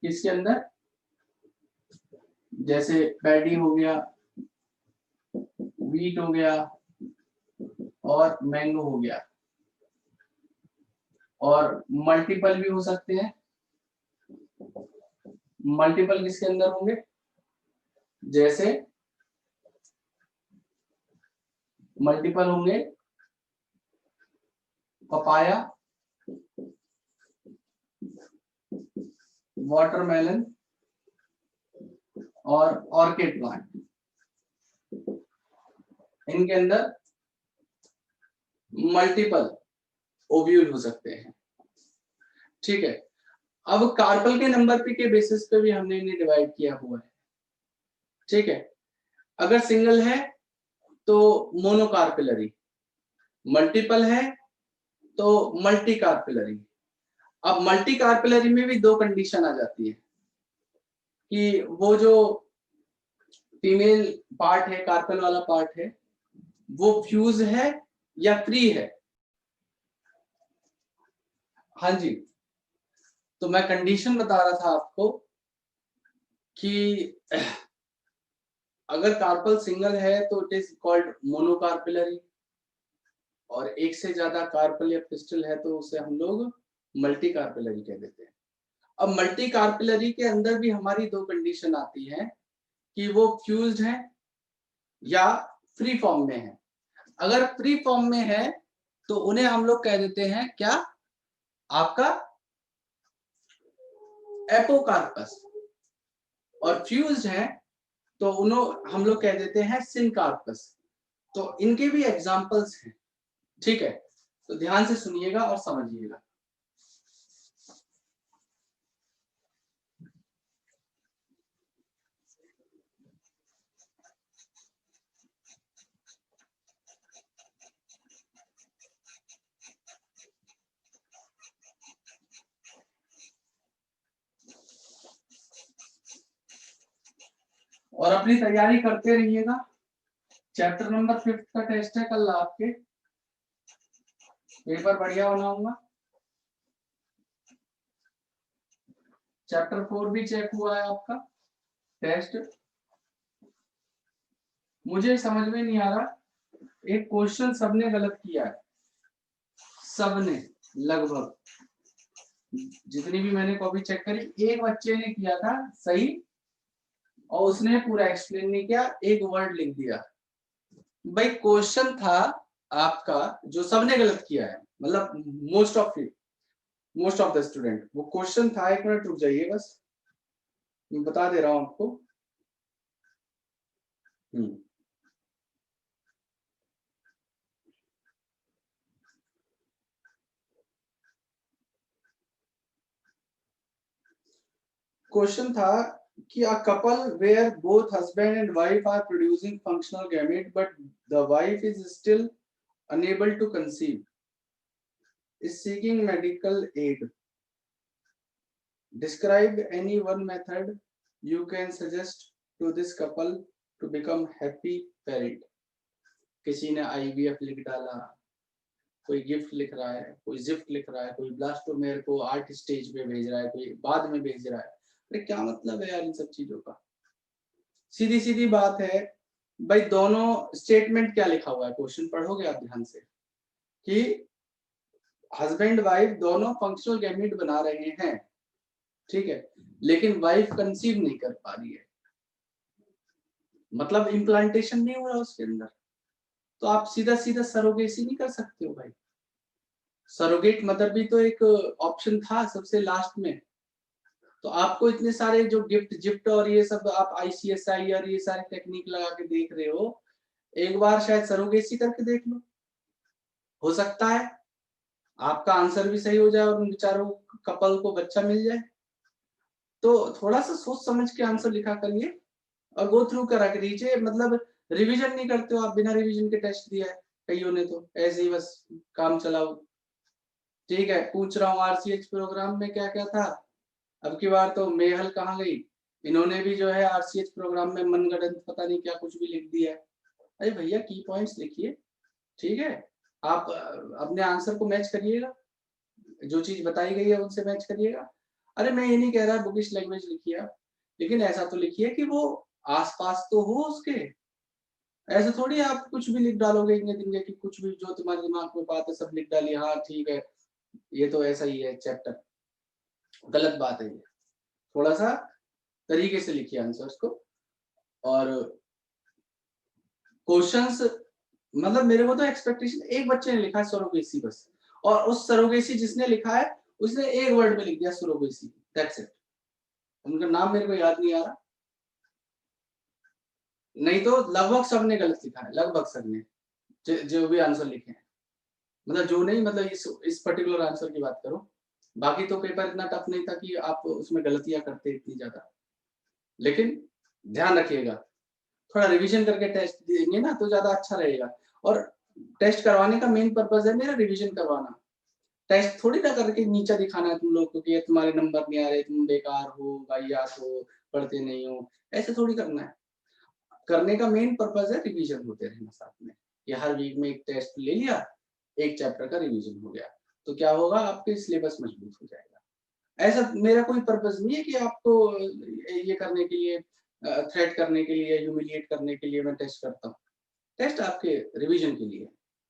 किसके अंदर, जैसे पैडी हो गया, वीट हो गया और मैंगो हो गया, और मल्टीपल भी हो सकते हैं। मल्टीपल किसके अंदर होंगे, जैसे मल्टीपल होंगे पपाया, वाटरमेलन और ऑर्किड प्लांट, इनके अंदर मल्टीपल ओव्यूल हो सकते हैं। ठीक है, अब कार्पल के नंबर के बेसिस पे भी हमने इन्हें डिवाइड किया हुआ है। ठीक है, अगर सिंगल है तो मोनोकार्पिलरी, मल्टीपल है तो मल्टी कार्पिलरी। अब मल्टी कार्पिलरी में भी दो कंडीशन आ जाती है कि वो जो फीमेल पार्ट है, कार्पल वाला पार्ट है, वो फ्यूज है या फ्री है। हाँ जी, तो मैं कंडीशन बता रहा था आपको कि अगर कार्पल सिंगल है तो इट इज कॉल्ड मोनोकार्पिलरी, और एक से ज्यादा कार्पल या पिस्टल है तो उसे हम लोग मल्टी कार्पिलरी कह देते हैं। अब मल्टी कार्पिलरी के अंदर भी हमारी दो कंडीशन आती है कि वो फ्यूज्ड है या फ्री फॉर्म में है। अगर फ्री फॉर्म में है तो उन्हें हम लोग कह देते हैं क्या, आपका एपोकार्पस, और फ्यूज्ड है तो उन्हें हम लोग कह देते हैं सिनकार्पस। तो इनके भी एग्जांपल्स हैं। ठीक है, तो ध्यान से सुनिएगा और समझिएगा। और अपनी तैयारी करते रहिएगा। चैप्टर नंबर 5 का टेस्ट है कल आपके, पेपर बढ़िया बनाऊंगा। चैप्टर 4 भी चेक हुआ है आपका टेस्ट। मुझे समझ में नहीं आ रहा, एक क्वेश्चन सबने गलत किया है, सबने, लगभग जितनी भी मैंने कॉपी चेक करी, एक बच्चे ने किया था सही और उसने पूरा एक्सप्लेन नहीं किया, एक वर्ड लिख दिया। भाई क्वेश्चन था आपका जो सबने गलत किया है, मतलब मोस्ट ऑफ द स्टूडेंट, वो क्वेश्चन था, एक मिनट रुक जाइए बस, मैं बता दे रहा हूं आपको। क्वेश्चन था कि a couple where both husband and wife are producing functional gamete but the wife is still unable to conceive is seeking medical aid. Describe any one method you can suggest to this couple to become happy parent. किसी ने IVF लिख डाला, कोई gift लिख रहा है, कोई gift लिख रहा है, कोई ब्लास्टोमेर को आर्ट स्टेज पे भेज रहा है, कोई बाद में भेज रहा है। अरे क्या मतलब है यार इन सब चीजों का? सीधी सीधी बात है भाई, दोनों स्टेटमेंट क्या लिखा हुआ है, क्वेश्चन पढ़ोगे आप ध्यान से, कि हस्बैंड वाइफ दोनों फंक्शनल गैमेट बना रहे हैं, ठीक है, लेकिन वाइफ कंसीव नहीं कर पा रही है, मतलब इम्प्लांटेशन नहीं हो रहा उसके अंदर, तो आप सीधा सीधा सरोगेसी नहीं कर सकते हो भाई। सरोगेट मदर भी तो एक ऑप्शन था सबसे लास्ट में। तो आपको इतने सारे जो गिफ्ट जिफ्ट और ये सब आप ICSI और ये सारे टेक्निक लगा के देख रहे हो, एक बार शायद सरोगेसी करके देख लो, हो सकता है आपका आंसर भी सही हो जाए और उन बेचारों कपल को बच्चा मिल जाए। तो थोड़ा सा सोच समझ के आंसर लिखा करिए और गो थ्रू करा करिए, मतलब रिवीजन नहीं करते हो आप, बिना रिवीजन के टेस्ट दिया है कईयों ने, तो ऐसे ही बस काम चलाओ। ठीक है, पूछ रहा हूँ RCH प्रोग्राम में क्या क्या था। अब की बार तो मेहल कहाँ गई, इन्होंने भी जो है RCH प्रोग्राम में मनगढ़ंत पता नहीं क्या कुछ भी लिख दिया है। अरे भैया की पॉइंट्स लिखिए, ठीक है, आप अपने आंसर को मैच करिएगा, जो चीज बताई गई है उनसे मैच करिएगा। अरे मैं ये नहीं कह रहा बुकिश लैंग्वेज लिखिए आप, लेकिन ऐसा तो लिखिए कि वो आसपास तो हो उसके। ऐसे थोड़ी आप कुछ भी लिख डालोगे इतने दिन के, कि कुछ भी जो तुम्हारे दिमाग में बात है सब लिख डालिए, हाँ ठीक है ये तो ऐसा ही है चैप्टर। गलत बात है ये, थोड़ा सा तरीके से लिखिए आंसर्स को। और क्वेश्चंस, मतलब मेरे को तो एक्सपेक्टेशन, एक बच्चे ने लिखा है सरोगेसी बस, और उस सरोगेसी जिसने लिखा है उसने एक वर्ड में लिख दिया सरोगेसी, दैट्स इट। उनका नाम मेरे को याद नहीं आ रहा, नहीं तो लगभग सबने गलत लिखा है, लगभग सबने जो भी आंसर लिखे हैं, मतलब जो नहीं, मतलब इस पर्टिकुलर आंसर की बात करो। बाकी तो पेपर इतना टफ नहीं था कि आप उसमें गलतियां करते इतनी ज्यादा। लेकिन ध्यान रखिएगा, थोड़ा रिवीजन करके टेस्ट देंगे ना तो ज्यादा अच्छा रहेगा। और टेस्ट करवाने का मेन पर्पज है मेरा रिवीजन करवाना, टेस्ट थोड़ी ना करके नीचा दिखाना है तुम लोग को कि ये तुम्हारे नंबर नहीं आ रहे, तुम बेकार हो, वाहियात हो, पढ़ते नहीं हो, ऐसे थोड़ी करना है। करने का मेन पर्पज है रिवीजन होते रहना साथ में, कि हर वीक में एक टेस्ट ले लिया, एक चैप्टर का रिवीजन हो गया, तो क्या होगा आपके सिलेबस मजबूत हो जाएगा। ऐसा मेरा कोई पर्पज नहीं है कि आपको ये करने के लिए, थ्रेट करने के लिए, ह्यूमिलिएट करने के लिए मैं टेस्ट करता हूँ। टेस्ट आपके रिवीजन के लिए।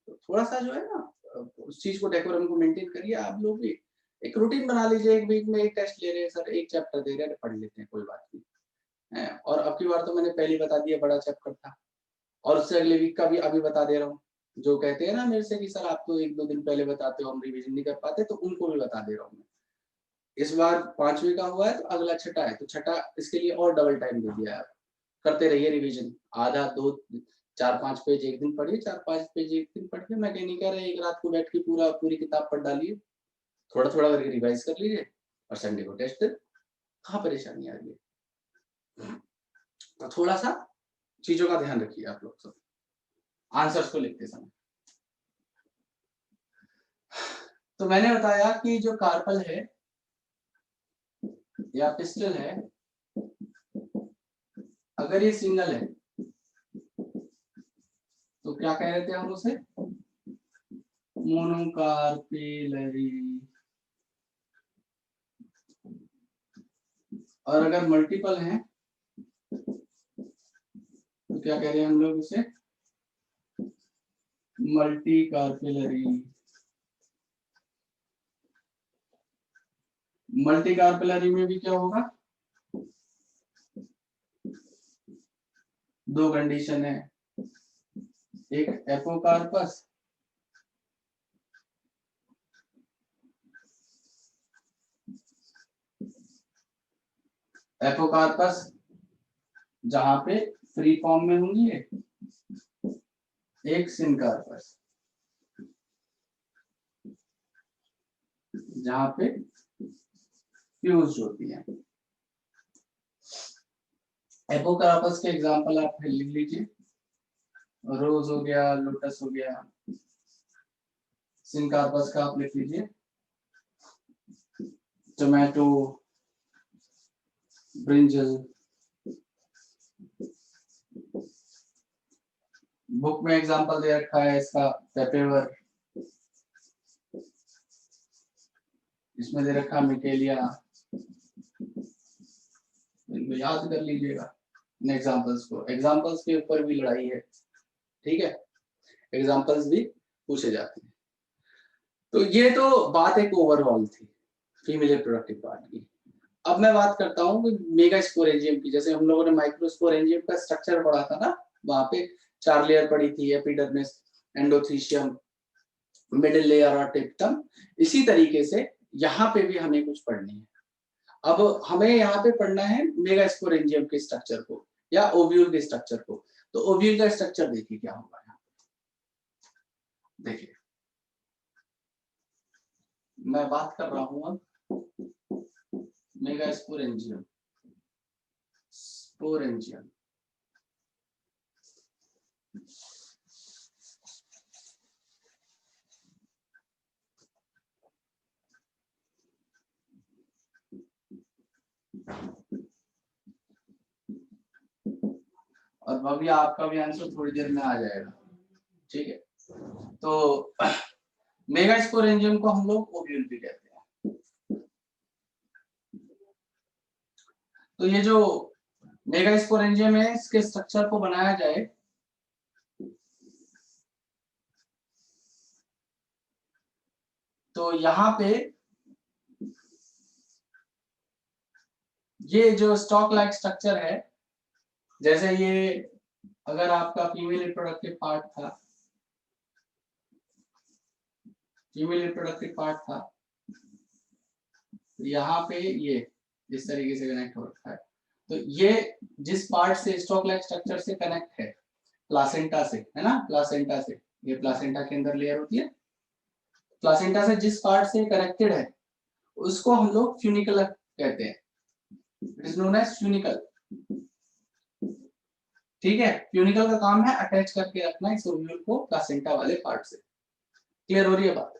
तो थोड़ा सा जो है ना उस चीज को, डेकोरम को मेंटेन करिए आप लोग भी। एक रूटीन बना लीजिए, एक वीक में एक टेस्ट ले रहे हैं सर, एक चैप्टर दे रहे हैं, पढ़ लेते हैं, कोई बात नहीं है। और अब की बार तो मैंने पहले बता दिया बड़ा चैप्टर था, और उससे अगले वीक का भी अभी बता दे रहा हूँ। जो कहते हैं ना मेरे से कि सर आप तो 1-2 दिन पहले बताते हो, हम रिवीजन नहीं कर पाते, तो उनको भी बता दे रहा हूँ मैं। इस बार 5वीं का हुआ है तो अगला छठा है, तो छठा इसके लिए और डबल टाइम दे दिया है। करते रहिए रिवीजन, आधा 2-4-5 पेज एक दिन पढ़िए, 4-5 पेज एक दिन पढ़िए। मैं कहीं नहीं कह रहा एक रात को बैठ के पूरी किताब पढ़ डालिए, थोड़ा थोड़ा करके रिवाइज कर लीजिए और संडे को टेस्ट। कहाँ परेशानी आ रही है? तो थोड़ा सा चीजों का ध्यान रखिए आप लोग सब आंसर्स को लिखते समय। तो मैंने बताया कि जो कार्पल है या पिस्टल है, अगर ये सिंगल है तो क्या कह रहे थे हम उसे, मोनोकार्पेलरी। और अगर मल्टीपल है तो क्या कह रहे हैं हम लोग उसे, मल्टी कार्पेलरी। मल्टी कार्पेलरी में भी क्या होगा, 2 कंडीशन है, एक एपोकार्पस जहां पे फ्री फॉर्म में होंगी, एक सिनकार्पस जहां पे फ्यूज होती है। एपोकार्पस के एग्जांपल आप लिख लीजिए, रोज हो गया, लोटस हो गया। सिनकार्पस का आप लिख लीजिए, टोमेटो, ब्रिंजल। बुक में एग्जांपल दे रखा है इसका, पेपेवर। इसमें दे रखा मिकेलिया, इनको याद कर लीजिएगा इन एग्जांपल्स को, एग्जांपल्स के ऊपर भी लड़ाई है, ठीक है, एग्जांपल्स भी पूछे जाते हैं। तो ये तो बात एक ओवरऑल थी फीमेल रिप्रोडक्टिव पार्ट की। अब मैं बात करता हूँ मेगा स्पोरेंजियम की। जैसे हम लोगों ने माइक्रोस्पोरेंजियम का स्ट्रक्चर पढ़ा था ना, वहां पे 4 लेयर पड़ी थी, एपिडर्मिस, एंडोथीशियम, मिडिल लेयर और टिप्टम। इसी तरीके से यहाँ पे भी हमें कुछ पढ़नी है। अब हमें यहाँ पे पढ़ना है मेगा स्पोरेंजियम के स्ट्रक्चर को या ओव्यूल के स्ट्रक्चर को। तो ओव्यूल का स्ट्रक्चर देखिए क्या होगा यहाँ पे। देखिए मैं बात कर रहा हूं अब मेगा स्पोरेंजियम, स्पोरेंजियम और अभी आपका भी आंसर थोड़ी देर में आ जाएगा, ठीक है। तो मेगा स्पोरेंजियम को हम लोग ओव्यूल भी कहते हैं। तो ये जो मेगा स्पोरेंजियम है, इसके स्ट्रक्चर को बनाया जाए तो यहाँ पे ये जो स्टॉक लाइक स्ट्रक्चर है, जैसे ये अगर आपका फीमेल रिप्रोडक्टिव पार्ट था, फीमेल रिप्रोडक्टिव पार्ट था, यहाँ पे ये इस तरीके से कनेक्ट हो रखा है। तो ये जिस पार्ट से स्टॉक लाइक स्ट्रक्चर से कनेक्ट है, प्लासेंटा से, है ना, प्लासेंटा से, ये प्लासेंटा के अंदर लेयर होती है, प्लासेंटा से जिस पार्ट से कनेक्टेड है उसको हम लोग फ्यूनिकल कहते हैं। It is known as funicle, ठीक है। फ्यूनिकल का काम है अटैच करके रखना इस ओव्यूल को प्लासेंटा वाले पार्ट से। क्लियर हो रही है बात।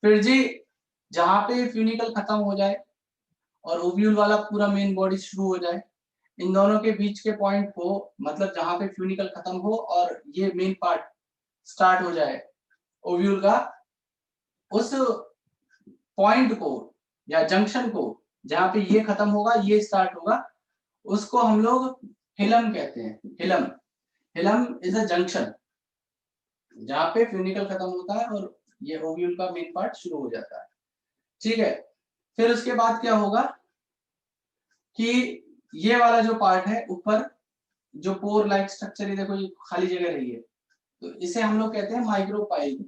फिर जी जहां पे फ्यूनिकल खत्म हो जाए और ओव्यूल वाला पूरा मेन बॉडी शुरू हो जाए, इन दोनों के बीच के पॉइंट को, मतलब जहां पे फ्यूनिकल खत्म हो और ये मेन पार्ट स्टार्ट हो जाए ओव्यूल का, उस पॉइंट को या जंक्शन को जहां पे ये खत्म होगा ये स्टार्ट होगा, उसको हम लोग हिलम कहते हैं। Hilum, hilum is a junction जहां पे फ्यूनिकल खत्म होता है और ये ओव्यूल का मेन पार्ट शुरू हो जाता है, ठीक है। फिर उसके बाद क्या होगा कि ये वाला जो पार्ट है ऊपर, जो पोर लाइक स्ट्रक्चर है, देखो ये खाली जगह रही है, तो इसे हम लोग कहते हैं माइक्रोपाइल।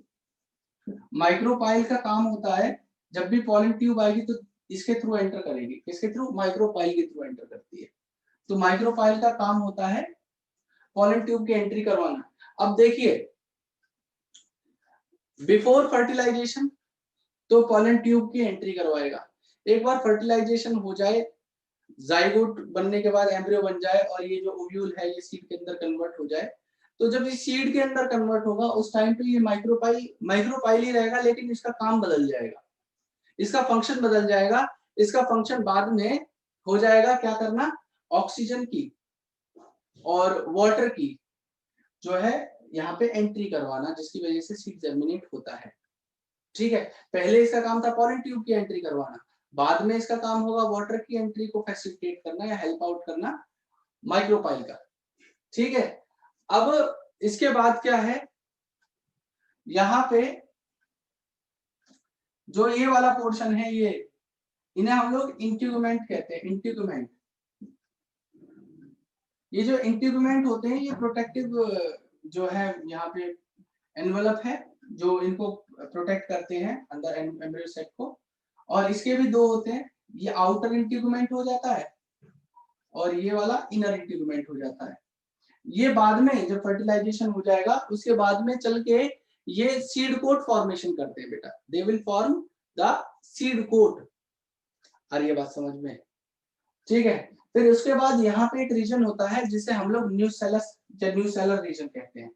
माइक्रोपाइल का काम होता है जब भी पॉलन ट्यूब आएगी तो इसके थ्रू एंटर करेगी, किसके थ्रू, माइक्रोपाइल के थ्रू एंटर करती है। तो माइक्रोपाइल का काम होता है पॉलन ट्यूब की एंट्री करवाना। अब देखिए बिफोर फर्टिलाइजेशन तो पॉलन ट्यूब की एंट्री करवाएगा। एक बार फर्टिलाइजेशन हो जाए, जाइगोट बनने के बाद एम्ब्रियो बन जाए और ये जो ओव्यूल है ये सीड के अंदर कन्वर्ट हो जाए, तो जब ये सीड के अंदर कन्वर्ट होगा उस टाइम पे ये माइक्रोपाइल ही रहेगा, लेकिन इसका काम बदल जाएगा, इसका फंक्शन बदल जाएगा। इसका फंक्शन बाद में हो जाएगा क्या करना, ऑक्सीजन की और वाटर की जो है यहाँ पे एंट्री करवाना, जिसकी वजह से सीड जर्मिनेट होता है, ठीक है। पहले इसका काम था पॉलन ट्यूब की एंट्री करवाना, बाद में इसका काम होगा वाटर की एंट्री को फैसिलिटेट करना या हेल्प आउट करना माइक्रोपाइल का, ठीक है। अब इसके बाद क्या है, यहाँ पे जो ये वाला पोर्शन है, ये इन्हें हम लोग इंट्यूगमेंट कहते हैं। इंट्यूगमेंट, ये जो इंट्यूगमेंट होते हैं ये प्रोटेक्टिव जो है यहाँ पे एनवलप है जो इनको प्रोटेक्ट करते हैं अंदर एम्ब्रियो सेट को। और इसके भी दो होते हैं, ये आउटर इंट्यूगमेंट हो जाता है और ये वाला इनर इंट्यूगमेंट हो जाता है। ये बाद में जब फर्टिलाइजेशन हो जाएगा उसके बाद में चल के ये सीड कोट फॉर्मेशन करते हैं बेटा, they will form the seed coat. आ रही है बात समझ में, ठीक है। फिर उसके बाद यहाँ पे एक रीजन होता है जिसे हम लोग न्यूसेलस या न्यूसेलर रीजन कहते हैं।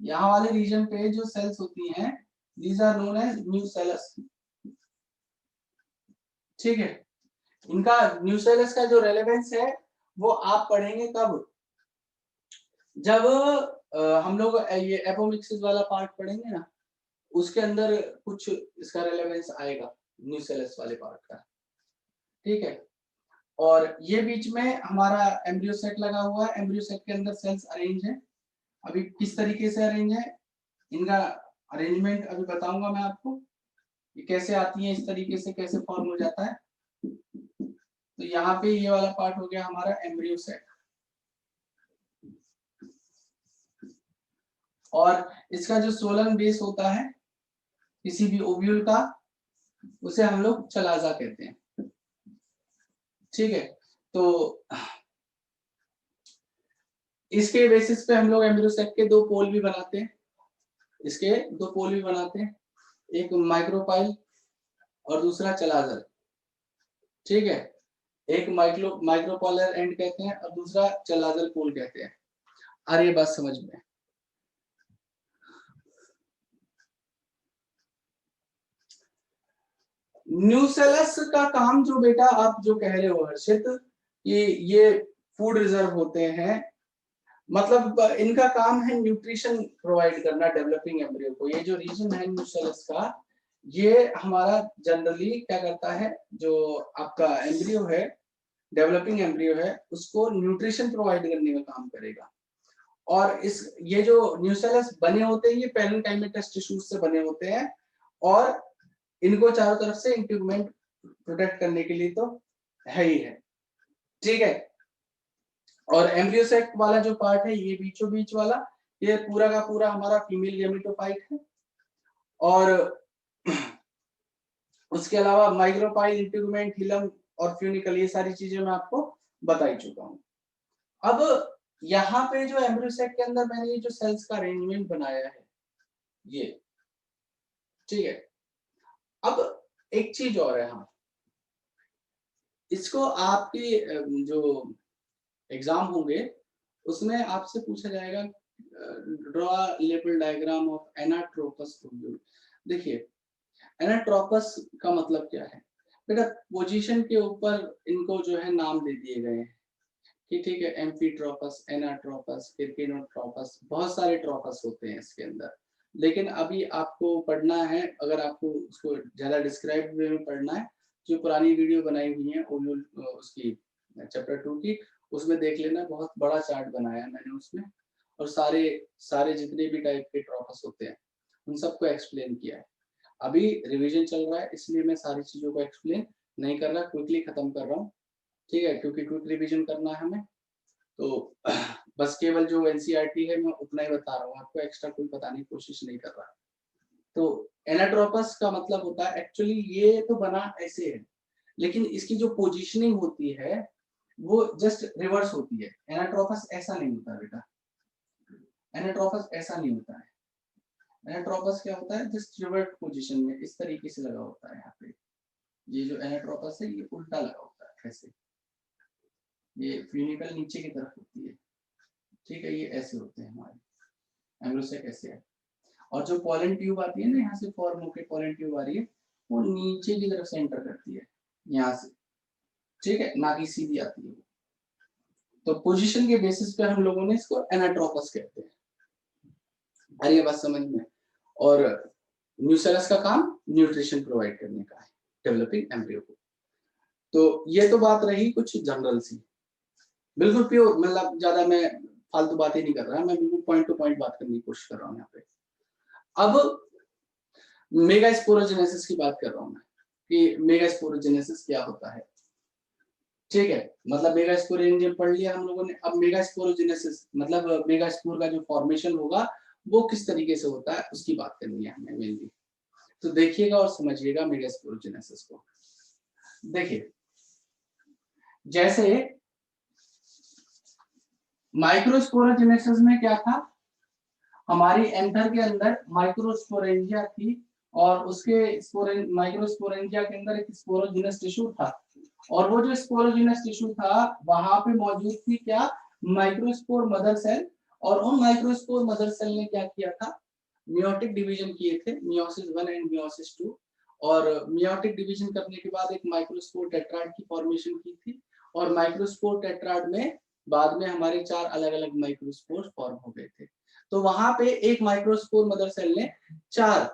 यहाँ वाले रीजन पे जो सेल्स होती हैं these are known as nucellus, ठीक है। इनका न्यूसेलस का जो रेलेवेंस है वो आप पढ़ेंगे कब, जब हम लोग ये एपोमिक्सिस वाला पार्ट पढ़ेंगे ना, उसके अंदर कुछ इसका रेलेवेंस आएगा, न्यूसेलस वाले पार्ट का, ठीक है। और ये बीच में हमारा एम्ब्रियो सेक लगा हुआ है, एम्ब्रियो सेक के अंदर सेल्स अरेंज है। अभी किस तरीके से अरेंज है, इनका अरेंजमेंट अभी बताऊंगा मैं आपको, ये कैसे आती है, इस तरीके से कैसे फॉर्म हो जाता है। तो यहाँ पे ये वाला पार्ट हो गया हमारा एम्ब्रियो सेक, और इसका जो सोलन बेस होता है किसी भी ओव्यूल का, उसे हम लोग चलाजा कहते हैं, ठीक है। तो इसके बेसिस पे हम लोग एम्ब्रियो सेक के दो पोल भी बनाते हैं, इसके दो पोल भी बनाते हैं, एक माइक्रोपाइल और दूसरा चलाजर, ठीक है। एक माइक्रोपोलर एंड कहते हैं और दूसरा चलाजर पोल कहते हैं। अरे बात समझ में, न्यूसेलस का काम जो बेटा आप जो कह रहे हो हर्षित, ये फूड रिजर्व होते हैं, मतलब इनका काम है न्यूट्रिशन प्रोवाइड करना डेवलपिंग एम्ब्रियो को। ये जो रीजन है न्यूसेलस का, ये हमारा जनरली क्या करता है, जो आपका एम्ब्रियो है, डेवलपिंग एम्ब्रियो है, उसको न्यूट्रिशन प्रोवाइड करने का काम करेगा। और ये जो न्यूसेलस बने होते हैं, ये पैरेन्काइमेटस टिश्यूज से बने होते हैं, और इनको चारों तरफ से इंट्यूबमेंट प्रोटेक्ट करने के लिए तो है ही है, ठीक है। और एम्ब्रियो सेक वाला जो पार्ट है, ये बीचों बीच वाला, ये पूरा का पूरा हमारा फीमेल गेमेटोफाइट है। और उसके अलावा माइक्रोपाइल, इंट्यूबमेंट, हिलम और फ्यूनिकल, ये सारी चीजें मैं आपको बता ही चुका हूं। अब यहाँ पे जो एम्ब्रियो सेक के अंदर मैंने ये जो सेल्स का अरेंजमेंट बनाया है, ये ठीक है। अब एक चीज और है, हाँ, इसको आपकी जो एग्जाम होंगे उसमें आपसे पूछा जाएगा, draw label diagram of anatropous ovule. देखिए, एनाट्रोपस का मतलब क्या है बेटा, पोजीशन के ऊपर इनको जो है नाम दे दिए गए हैं कि ठीक है, एम्फीट्रोपस, एनाट्रोपस, किर्किनोट्रोपस, बहुत सारे ट्रोपस होते हैं इसके अंदर। लेकिन अभी आपको पढ़ना है, अगर आपको उसको ज्यादा डिस्क्राइब वे में पढ़ना है, जो पुरानी वीडियो बनाई हुई है ओव्यूल उसकी चैप्टर 2 की, उसमें देख लेना, बहुत बड़ा चार्ट बनाया है मैंने उसमें, और सारे सारे जितने भी टाइप के ट्रोपस होते हैं उन सबको एक्सप्लेन किया है। अभी रिवीजन चल रहा है, इसलिए मैं सारी चीजों को एक्सप्लेन नहीं कर रहा, क्विकली खत्म कर रहा हूँ, ठीक है, क्योंकि क्विक रिवीजन करना है हमें। तो बस केवल जो एनसीईआरटी है मैं उतना ही बता रहा हूँ आपको, एक्स्ट्रा कोई बताने की कोशिश नहीं कर रहा। तो एनाट्रोपस का मतलब होता है, एक्चुअली ये तो बना ऐसे है, लेकिन इसकी जो पोजीशनिंग होती है वो जस्ट रिवर्स होती है। एनाट्रोपस ऐसा नहीं होता बेटा, एनाट्रोपस ऐसा नहीं होता है। एनाट्रोपस क्या होता है, जस्ट रिवर्ट पोजीशन में इस तरीके से लगा होता है। यहाँ पे ये जो एनाट्रोपस है, ये उल्टा लगा होता है ऐसे, ये फ्यूनिकल नीचे की तरफ होती है, ठीक है, ये ऐसे होते हैं हमारे एम्ब्रियो सेक, ऐसे है। और जो पोलन ट्यूब आती है ना, यहाँ से फॉर्म होकर पोलन ट्यूब आ रही है, वो नीचे की तरफ से एंटर करती है यहाँ से, ठीक है, ना कि सीधी आती है। तो पोजीशन के बेसिस पे हम लोगों ने इसको एनाट्रोपस कहते हैं। अरे ये बात समझ में। और न्यूसेलस का काम न्यूट्रिशन प्रोवाइड करने का है डेवलपिंग एम्ब्रियो को। तो ये तो बात रही कुछ जनरल सी, बिल्कुल प्योर, मतलब ज्यादा मैं फालतू बातें नहीं कर रहा, मैं बिल्कुल पॉइंट टू पॉइंट बात करने की कोशिश कर रहा हूँ यहाँ पे। अब मेगास्पोरोजेनेसिस की बात कर रहा हूँ मैं, कि मेगास्पोरोजेनेसिस क्या होता है, ठीक है। मतलब मेगास्पोरेंजियम पढ़ लिया हम लोगों ने, अब मेगास्पोरोजेनेसिस मतलब मेगास्पोर का जो फॉर्मेशन होगा वो किस तरीके से होता है उसकी बात करनी है हमें मेनली। तो देखिएगा और समझिएगा मेगास्पोरोजेनेसिस को। देखिए, जैसे माइक्रोस्पोरोजेनेसिस में क्या था, हमारी एंथर के अंदर माइक्रोस्पोरेंजिया थी, और उसके माइक्रोस्पोरेंजिया के अंदर एक स्पोरोजिनस टिश्यू था, और वो जो स्पोरोजिनस टिश्यू था वहां पे मौजूद थी क्या, माइक्रोस्पोर मदर सेल। और उन माइक्रोस्पोर मदर सेल ने क्या किया था, मियोटिक डिवीजन किए थे, मियोसिस 1 एंड मियोसिस 2। और मियोटिक डिवीजन करने के बाद एक माइक्रोस्पोर टेट्राड की फॉर्मेशन की थी, और माइक्रोस्पोर टेट्राड में बाद में हमारे 4 अलग अलग माइक्रोस्पोर फॉर्म हो गए थे। तो वहां पे एक माइक्रोस्पोर मदर सेल ने 4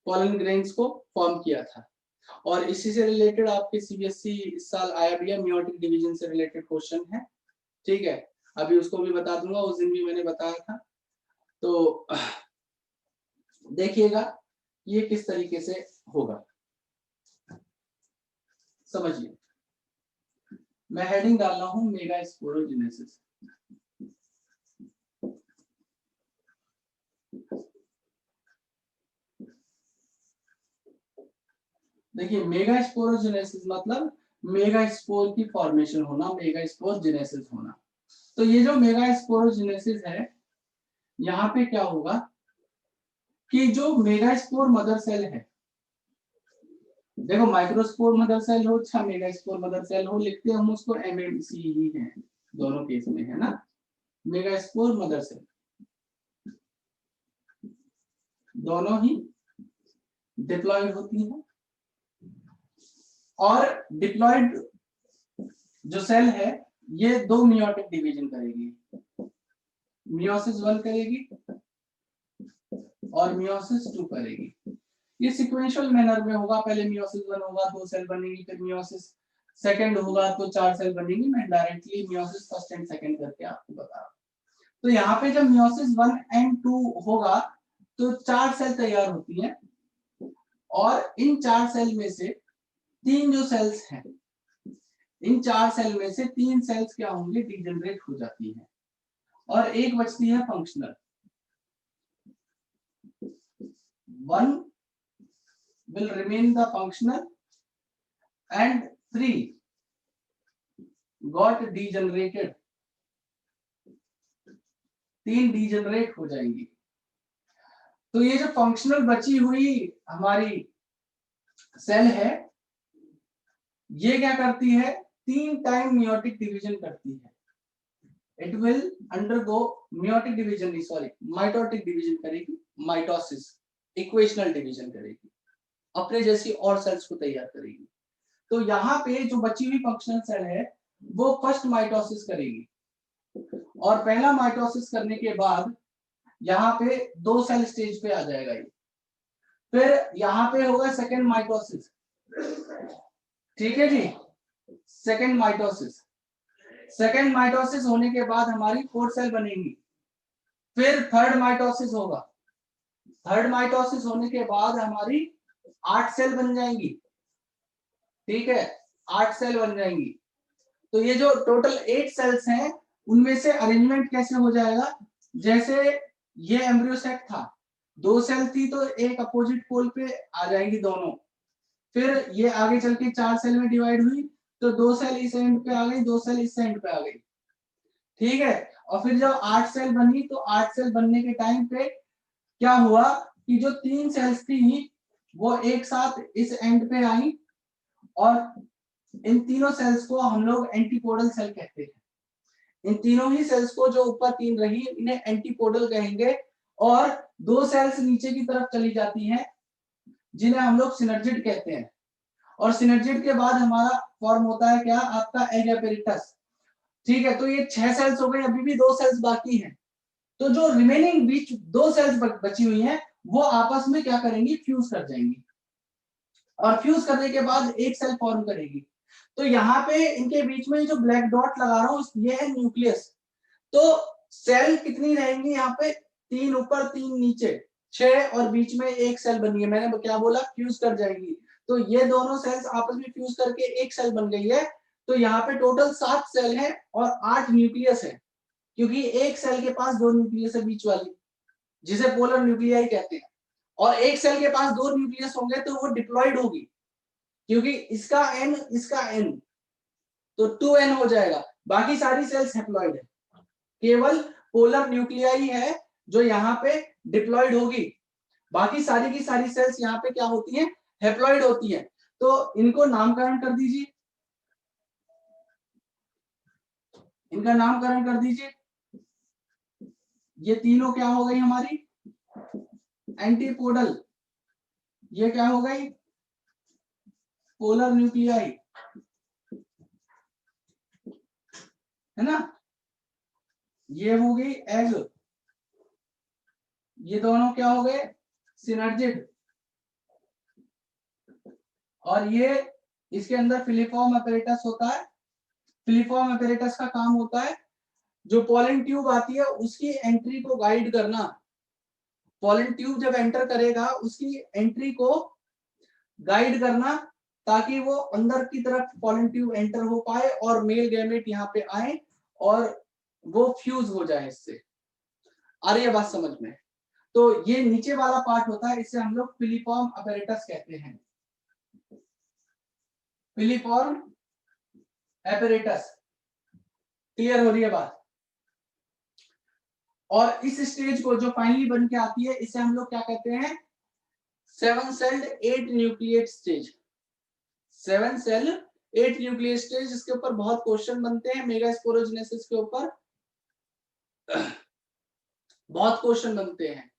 पॉलन ग्रेन्स को फॉर्म किया था। और इसी से रिलेटेड आपके सीबीएसई इस साल आया भी है, मियोटिक डिवीजन से रिलेटेड क्वेश्चन है, ठीक है। अभी उसको भी बता दूंगा, उस दिन भी मैंने बताया था। तो देखिएगा ये किस तरीके से होगा, समझिए। मैं हेडिंग डाल रहा हूं मेगा स्पोरोजेनेसिस। देखिए मेगा स्पोरोजेनेसिस मतलब मेगा स्पोर की फॉर्मेशन होना, मेगा स्पोरोजेनेसिस होना। तो ये जो मेगा स्पोरोजेनेसिस है, यहाँ पे क्या होगा कि जो मेगा स्पोर मदर सेल है, देखो माइक्रोस्पोर मदर सेल हो चाहे मेगा स्पोर मदर सेल हो, लिखते हम उसको एमएमसी ही है दोनों केस में, है ना। मेगा स्पोर मदर सेल दोनों ही डिप्लॉयड होती है, और डिप्लॉयड जो सेल है ये दो मियोटिक डिवीजन करेगी, मियोसिस 1 करेगी और मियोसिस 2 करेगी। ये सीक्वेंशियल मैनर में होगा, पहले मियोसिस 1 होगा 2 सेल बनेगी, फिर मियोसिस सेकंड होगा तो 4 सेल बनेगी। मैं directly meiosis first and second करके आपको बता रहा हूं। तो यहाँ पे जब मियोसिस 1 एंड 2 होगा तो 4 सेल तैयार होती हैं, और इन 4 सेल में से 3 जो सेल्स हैं, इन 4 सेल में से 3 सेल्स क्या होंगे, डिजेनरेट हो जाती हैं, और एक बचती है functional. 1 will remain the functional and 3 got degenerated, 3 degenerate हो जाएंगी। तो ये जो फंक्शनल बची हुई हमारी सेल है, ये क्या करती है, 3 टाइम मियोटिक डिवीजन करती है। It will undergo meiotic division, sorry mitotic division करेगी, माइटोसिस, इक्वेशनल डिवीजन करेगी, अपने जैसी और सेल्स को तैयार करेगी। तो यहाँ पे जो बची हुई फंक्शनल सेल है वो फर्स्ट माइटोसिस करेगी, और पहला माइटोसिस करने के बाद यहाँ पे 2 सेल स्टेज पे आ जाएगा ये। फिर यहाँ पे होगा सेकेंड माइटोसिस, ठीक है जी, सेकेंड माइटोसिस। सेकेंड माइटोसिस होने के बाद हमारी 4 सेल बनेंगी। फिर थर्ड माइटोसिस होगा, थर्ड माइटोसिस होने के बाद हमारी 8 सेल बन जाएंगी, ठीक है, 8 सेल बन जाएंगी। तो ये जो टोटल 8 सेल्स हैं उनमें से अरेंजमेंट कैसे हो जाएगा, जैसे ये एम्ब्रियो सेक था, 2 सेल थी तो एक अपोजिट पोल पे आ जाएंगी दोनों। फिर ये आगे चल के 4 सेल में डिवाइड हुई तो 2 सेल इस एंड पे आ गई, 2 सेल इस एंड पे आ गई, ठीक है। और फिर जब 8 सेल बनी तो 8 सेल बनने के टाइम पे क्या हुआ कि जो 3 सेल्स थी वो एक साथ इस एंड पे आई, और इन तीनों सेल्स को हम लोग एंटीपोडल सेल कहते हैं। इन तीनों ही सेल्स को जो ऊपर 3 रही इन्हें एंटीपोडल कहेंगे, और 2 सेल्स नीचे की तरफ चली जाती हैं जिन्हें हम लोग सिनर्जिड कहते हैं। और सिनर्जिड के बाद हमारा फॉर्म होता है क्या, आपका एग एपेरिटस, ठीक है। तो ये 6 सेल्स हो गई, अभी भी 2 सेल्स बाकी हैं। तो जो रिमेनिंग बीच 2 सेल्स बची हुई हैं वो आपस में क्या करेंगी, फ्यूज कर जाएंगी, और फ्यूज करने के बाद एक सेल फॉर्म करेगी। तो यहाँ पे इनके बीच में जो ब्लैक डॉट लगा रहा हूँ ये है न्यूक्लियस। तो सेल कितनी रहेंगी यहाँ पे, 3 ऊपर 3 नीचे, 6, और बीच में एक सेल बनी है, मैंने क्या बोला, फ्यूज कर जाएंगी। तो ये दोनों सेल्स आपस में फ्यूज करके एक सेल बन गई है। तो यहाँ पे टोटल 7 सेल है और 8 न्यूक्लियस है, क्योंकि एक सेल के पास 2 न्यूक्लियस है बीच वाली, जिसे पोलर न्यूक्लियाई कहते हैं। और एक सेल के पास 2 न्यूक्लियस होंगे तो वो डिप्लॉयड होगी, क्योंकि इसका n इसका n, तो 2n हो जाएगा। बाकी सारी सेल्स हैप्लॉइड है, केवल पोलर न्यूक्लियाई है जो यहाँ पे डिप्लॉयड होगी। बाकी सारी की सारी सेल्स यहाँ पे क्या होती हैं, हैप्लॉइड होती हैं। तो इनको नामकरण कर दीजिए, इनका नामकरण कर दीजिए। ये तीनों क्या हो गई हमारी, एंटीपोडल, ये क्या हो गई, पोलर न्यूक्लियाई, है ना। ये हो गई एग, ये दोनों क्या हो गए, सिनर्जिड, और ये इसके अंदर फिलीफॉर्म अपैरेटस होता है। फिलीफॉर्म अपैरेटस का काम होता है जो पॉलन ट्यूब आती है उसकी एंट्री को गाइड करना। पॉलन ट्यूब जब एंटर करेगा उसकी एंट्री को गाइड करना ताकि वो अंदर की तरफ पॉलन ट्यूब एंटर हो पाए और मेल गैमेट यहाँ पे आए और वो फ्यूज हो जाए इससे। आ रही है बात समझ में? तो ये नीचे वाला पार्ट होता है, इसे हम लोग फिलीफॉर्म अपैरेटस कहते हैं। फिलीफॉर्म अपैरेटस, क्लियर हो रही है बात? और इस स्टेज को जो फाइनली बन के आती है इसे हम लोग क्या कहते हैं? 7 celled 8 nucleate stage. 7 cell 8 nucleate stage, इसके ऊपर बहुत क्वेश्चन बनते हैं। मेगास्पोरोजेनेसिस के ऊपर बहुत क्वेश्चन बनते हैं।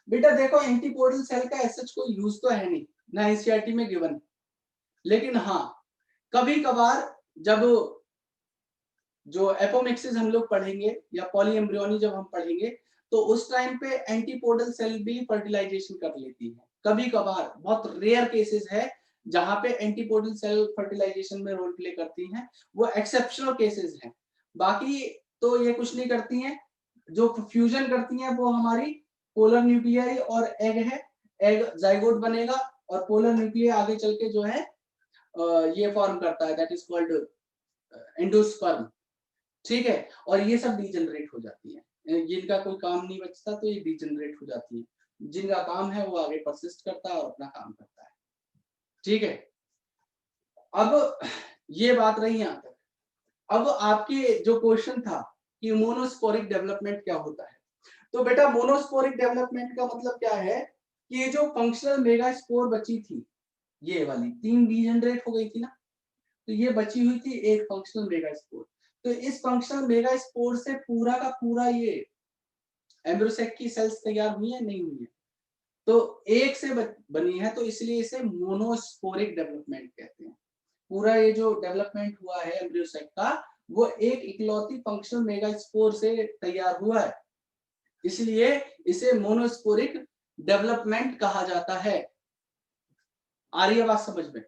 बेटा देखो एंटीपोडल सेल का ऐसा कोई यूज तो है नहीं ना एनसीईआरटी में गिवन, लेकिन हाँ कभी कभार जब जो एपोमिक्सिस हम लोग पढ़ेंगे या पॉलीएम्ब्रियोनी जब हम पढ़ेंगे तो उस टाइम पे एंटीपोडल सेल भी फर्टिलाइजेशन कर लेती है। कभी कभार, बहुत रेयर केसेस है जहां पे एंटीपोडल सेल फर्टिलाइजेशन में रोल प्ले करती हैं, वो एक्सेप्शनल केसेस हैं। बाकी तो ये कुछ नहीं करती हैं। जो फ्यूजन करती हैं वो हमारी पोलर न्यूक्लियाई और एग है, एग जाइगोट बनेगा और पोलर न्यूक्लियाई आगे चल के जो है ये फॉर्म करता है, दैट इज कॉल्ड एंडोस्पर्म। ठीक है, और ये सब डीजनरेट हो जाती है। जिनका कोई काम नहीं बचता तो ये डीजनरेट हो जाती है। जिनका काम है वो आगे परसिस्ट करता है और अपना काम करता है। ठीक है, अब ये बात रही यहाँ तक। अब आपके जो क्वेश्चन था कि मोनोस्पोरिक डेवलपमेंट क्या होता है, तो बेटा मोनोस्पोरिक डेवलपमेंट का मतलब क्या है कि ये जो फंक्शनल मेगास्पोर बची थी, ये वाली 3 डीजनरेट हो गई थी ना, तो ये बची हुई थी एक फंक्शनल मेगास्पोर। तो इस फंक्शनल मेगास्पोर से पूरा का पूरा ये एम्ब्रोसेक की सेल्स तैयार हुई है नहीं हुई है, तो एक से बनी है, तो इसलिए इसे मोनोस्पोरिक डेवलपमेंट कहते हैं। पूरा ये जो डेवलपमेंट हुआ है एम्ब्रियोसेक का वो एक इकलौती फंक्शनल मेगास्पोर से तैयार हुआ है, इसलिए इसे मोनोस्पोरिक डेवलपमेंट कहा जाता है। आ रही है बात समझ में?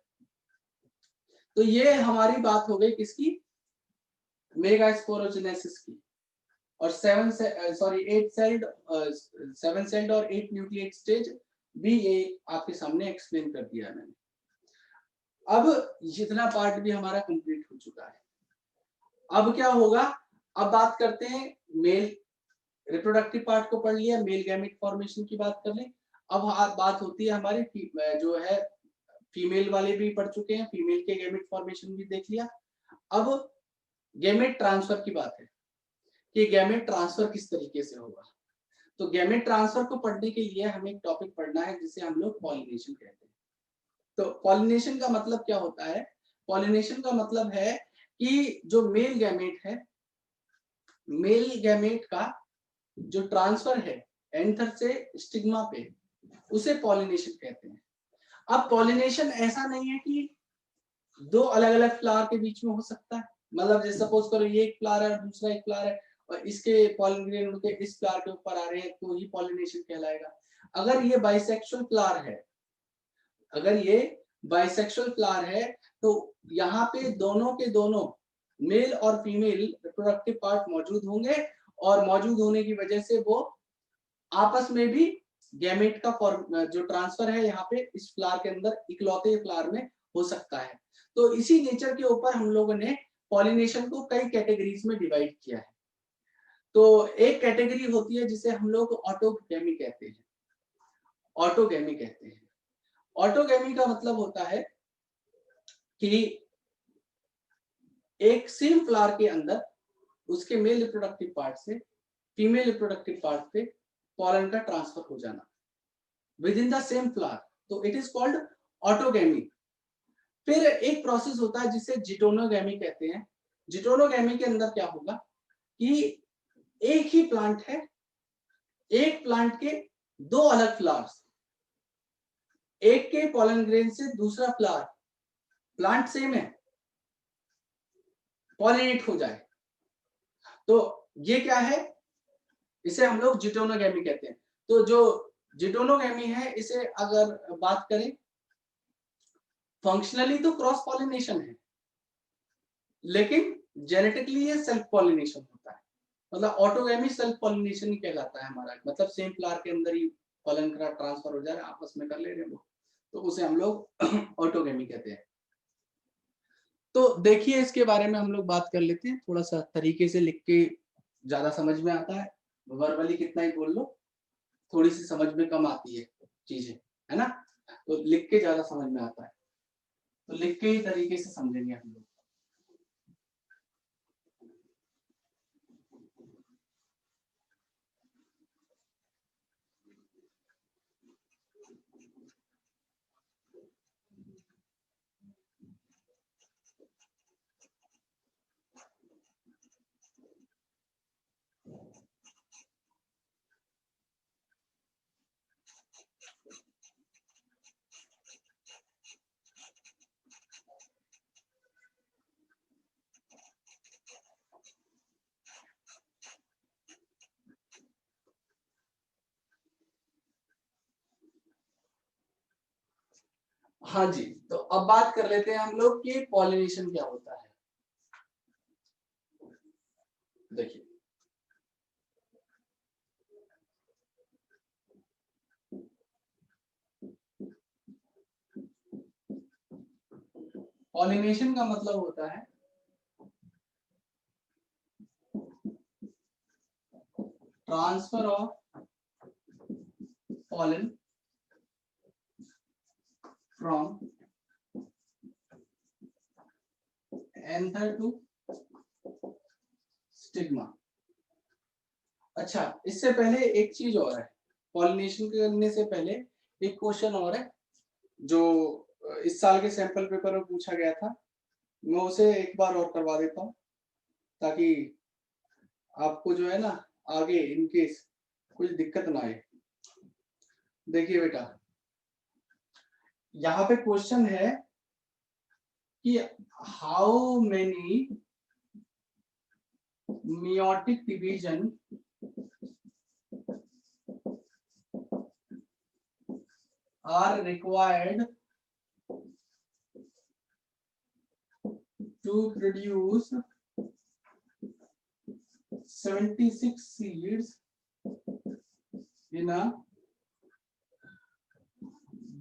तो ये हमारी बात हो गई किसकी? मेगास्पोरोजेनेसिस की। और 7 सेल्ड 8 न्यूक्लिएट स्टेज भी ये आपके सामने एक्सप्लेन कर दिया मैंने। अब जितना पार्ट भी हमारा कंप्लीट हो चुका है, अब क्या होगा? अब बात करते हैं मेल रिप्रोडक्टिव पार्ट को पढ़ लिया, मेल गैमेट फॉर्मेशन की बात कर लें। अब बात होती है हमारी जो है फीमेल वाले भी पढ़ चुके हैं, फीमेल के गैमेट फॉर्मेशन भी देख लिया। अब गैमेट ट्रांसफर की बात है कि गैमेट ट्रांसफर किस तरीके से होगा। तो गैमेट ट्रांसफर को पढ़ने के लिए हमें एक टॉपिक पढ़ना है जिसे हम लोग पॉलिनेशन कहते हैं। तो पॉलिनेशन का मतलब क्या होता है? पॉलिनेशन का मतलब है कि जो मेल गैमेट है, मेल गैमेट का जो ट्रांसफर है एंथर से स्टिग्मा पे, उसे पॉलिनेशन कहते हैं। अब पॉलिनेशन ऐसा नहीं है कि दो अलग अलग फ्लावर के बीच में हो सकता है। मतलब जैसे सपोज करो ये एक फ्लावर है और दूसरा एक फ्लावर है और इसके पॉलन ग्रेन उनके इस फ्लावर के ऊपर आ रहे हैं तो ही पॉलिनेशन कहलाएगा। अगर ये बाइसेक्सुअल फ्लावर है, अगर ये बाइसेक्सुअल फ्लावर है तो यहाँ पे दोनों के दोनों मेल और फीमेल रिप्रोडक्टिव पार्ट मौजूद होंगे और मौजूद होने की वजह से वो आपस में भी गैमेट का फॉर्म जो ट्रांसफर है यहाँ पे इस फ्लावर के अंदर इकलौते फ्लावर में हो सकता है। तो इसी नेचर के ऊपर हम लोगों ने पॉलिनेशन को कई कैटेगरीज में डिवाइड किया है। तो एक कैटेगरी होती है जिसे हम लोग ऑटोगैमी कहते हैं। ऑटोगैमी कहते हैं। ऑटोगैमी का मतलब होता है कि एक सेम फ्लावर के अंदर उसके मेल रिप्रोडक्टिव पार्ट से फीमेल रिप्रोडक्टिव पार्ट पे पॉलन का ट्रांसफर हो जाना with in the same flower, तो इट इज कॉल्ड ऑटोगैमी। फिर एक प्रोसेस होता है जिसे जिटोनोगैमी कहते हैं। जिटोनोगैमी के अंदर क्या होगा कि एक ही प्लांट है, एक प्लांट के दो अलग फ्लावर्स, एक के पॉलन ग्रेन से दूसरा फ्लावर, प्लांट सेम है, पॉलिनेट हो जाए, तो ये क्या है? इसे हम लोग जिटोनोगैमी कहते हैं। तो जो जिटोनोगैमी है इसे अगर बात करें फंक्शनली तो क्रॉस पॉलिनेशन है, लेकिन जेनेटिकली ये सेल्फ पॉलिनेशन होता है। मतलब ऑटोगैमी सेल्फ पॉलिनेशन ही कहलाता है हमारा, मतलब सेम फ्लावर के अंदर ही पॉलन का ट्रांसफर हो जा रहा है, आपस में कर ले रहे हैं वो, तो उसे हम लोग ऑटोगैमी कहते हैं। तो देखिए इसके बारे में हम लोग बात कर लेते हैं, थोड़ा सा तरीके से लिख के ज्यादा समझ में आता है, वर्बली कितना ही बोल लो थोड़ी सी समझ में कम आती है चीजें, है ना, तो लिख के ज्यादा समझ में आता है, तो लिख के ही तरीके से समझेंगे हम लोग। हाँ जी, तो अब बात कर लेते हैं हम लोग कि पॉलिनेशन क्या होता है। देखिए पॉलिनेशन का मतलब होता है transfer of pollen from anther to stigma. अच्छा, इससे पहले एक चीज और है, पॉलिनेशन करने से पहले एक क्वेश्चन और है जो इस साल के सैंपल पेपर में पूछा गया था, मैं उसे एक बार और करवा देता हूँ ताकि आपको जो है ना आगे इनकेस कुछ दिक्कत ना आए। देखिए बेटा, यहाँ पे क्वेश्चन है कि how many meiotic division are required to produce 76 seeds in a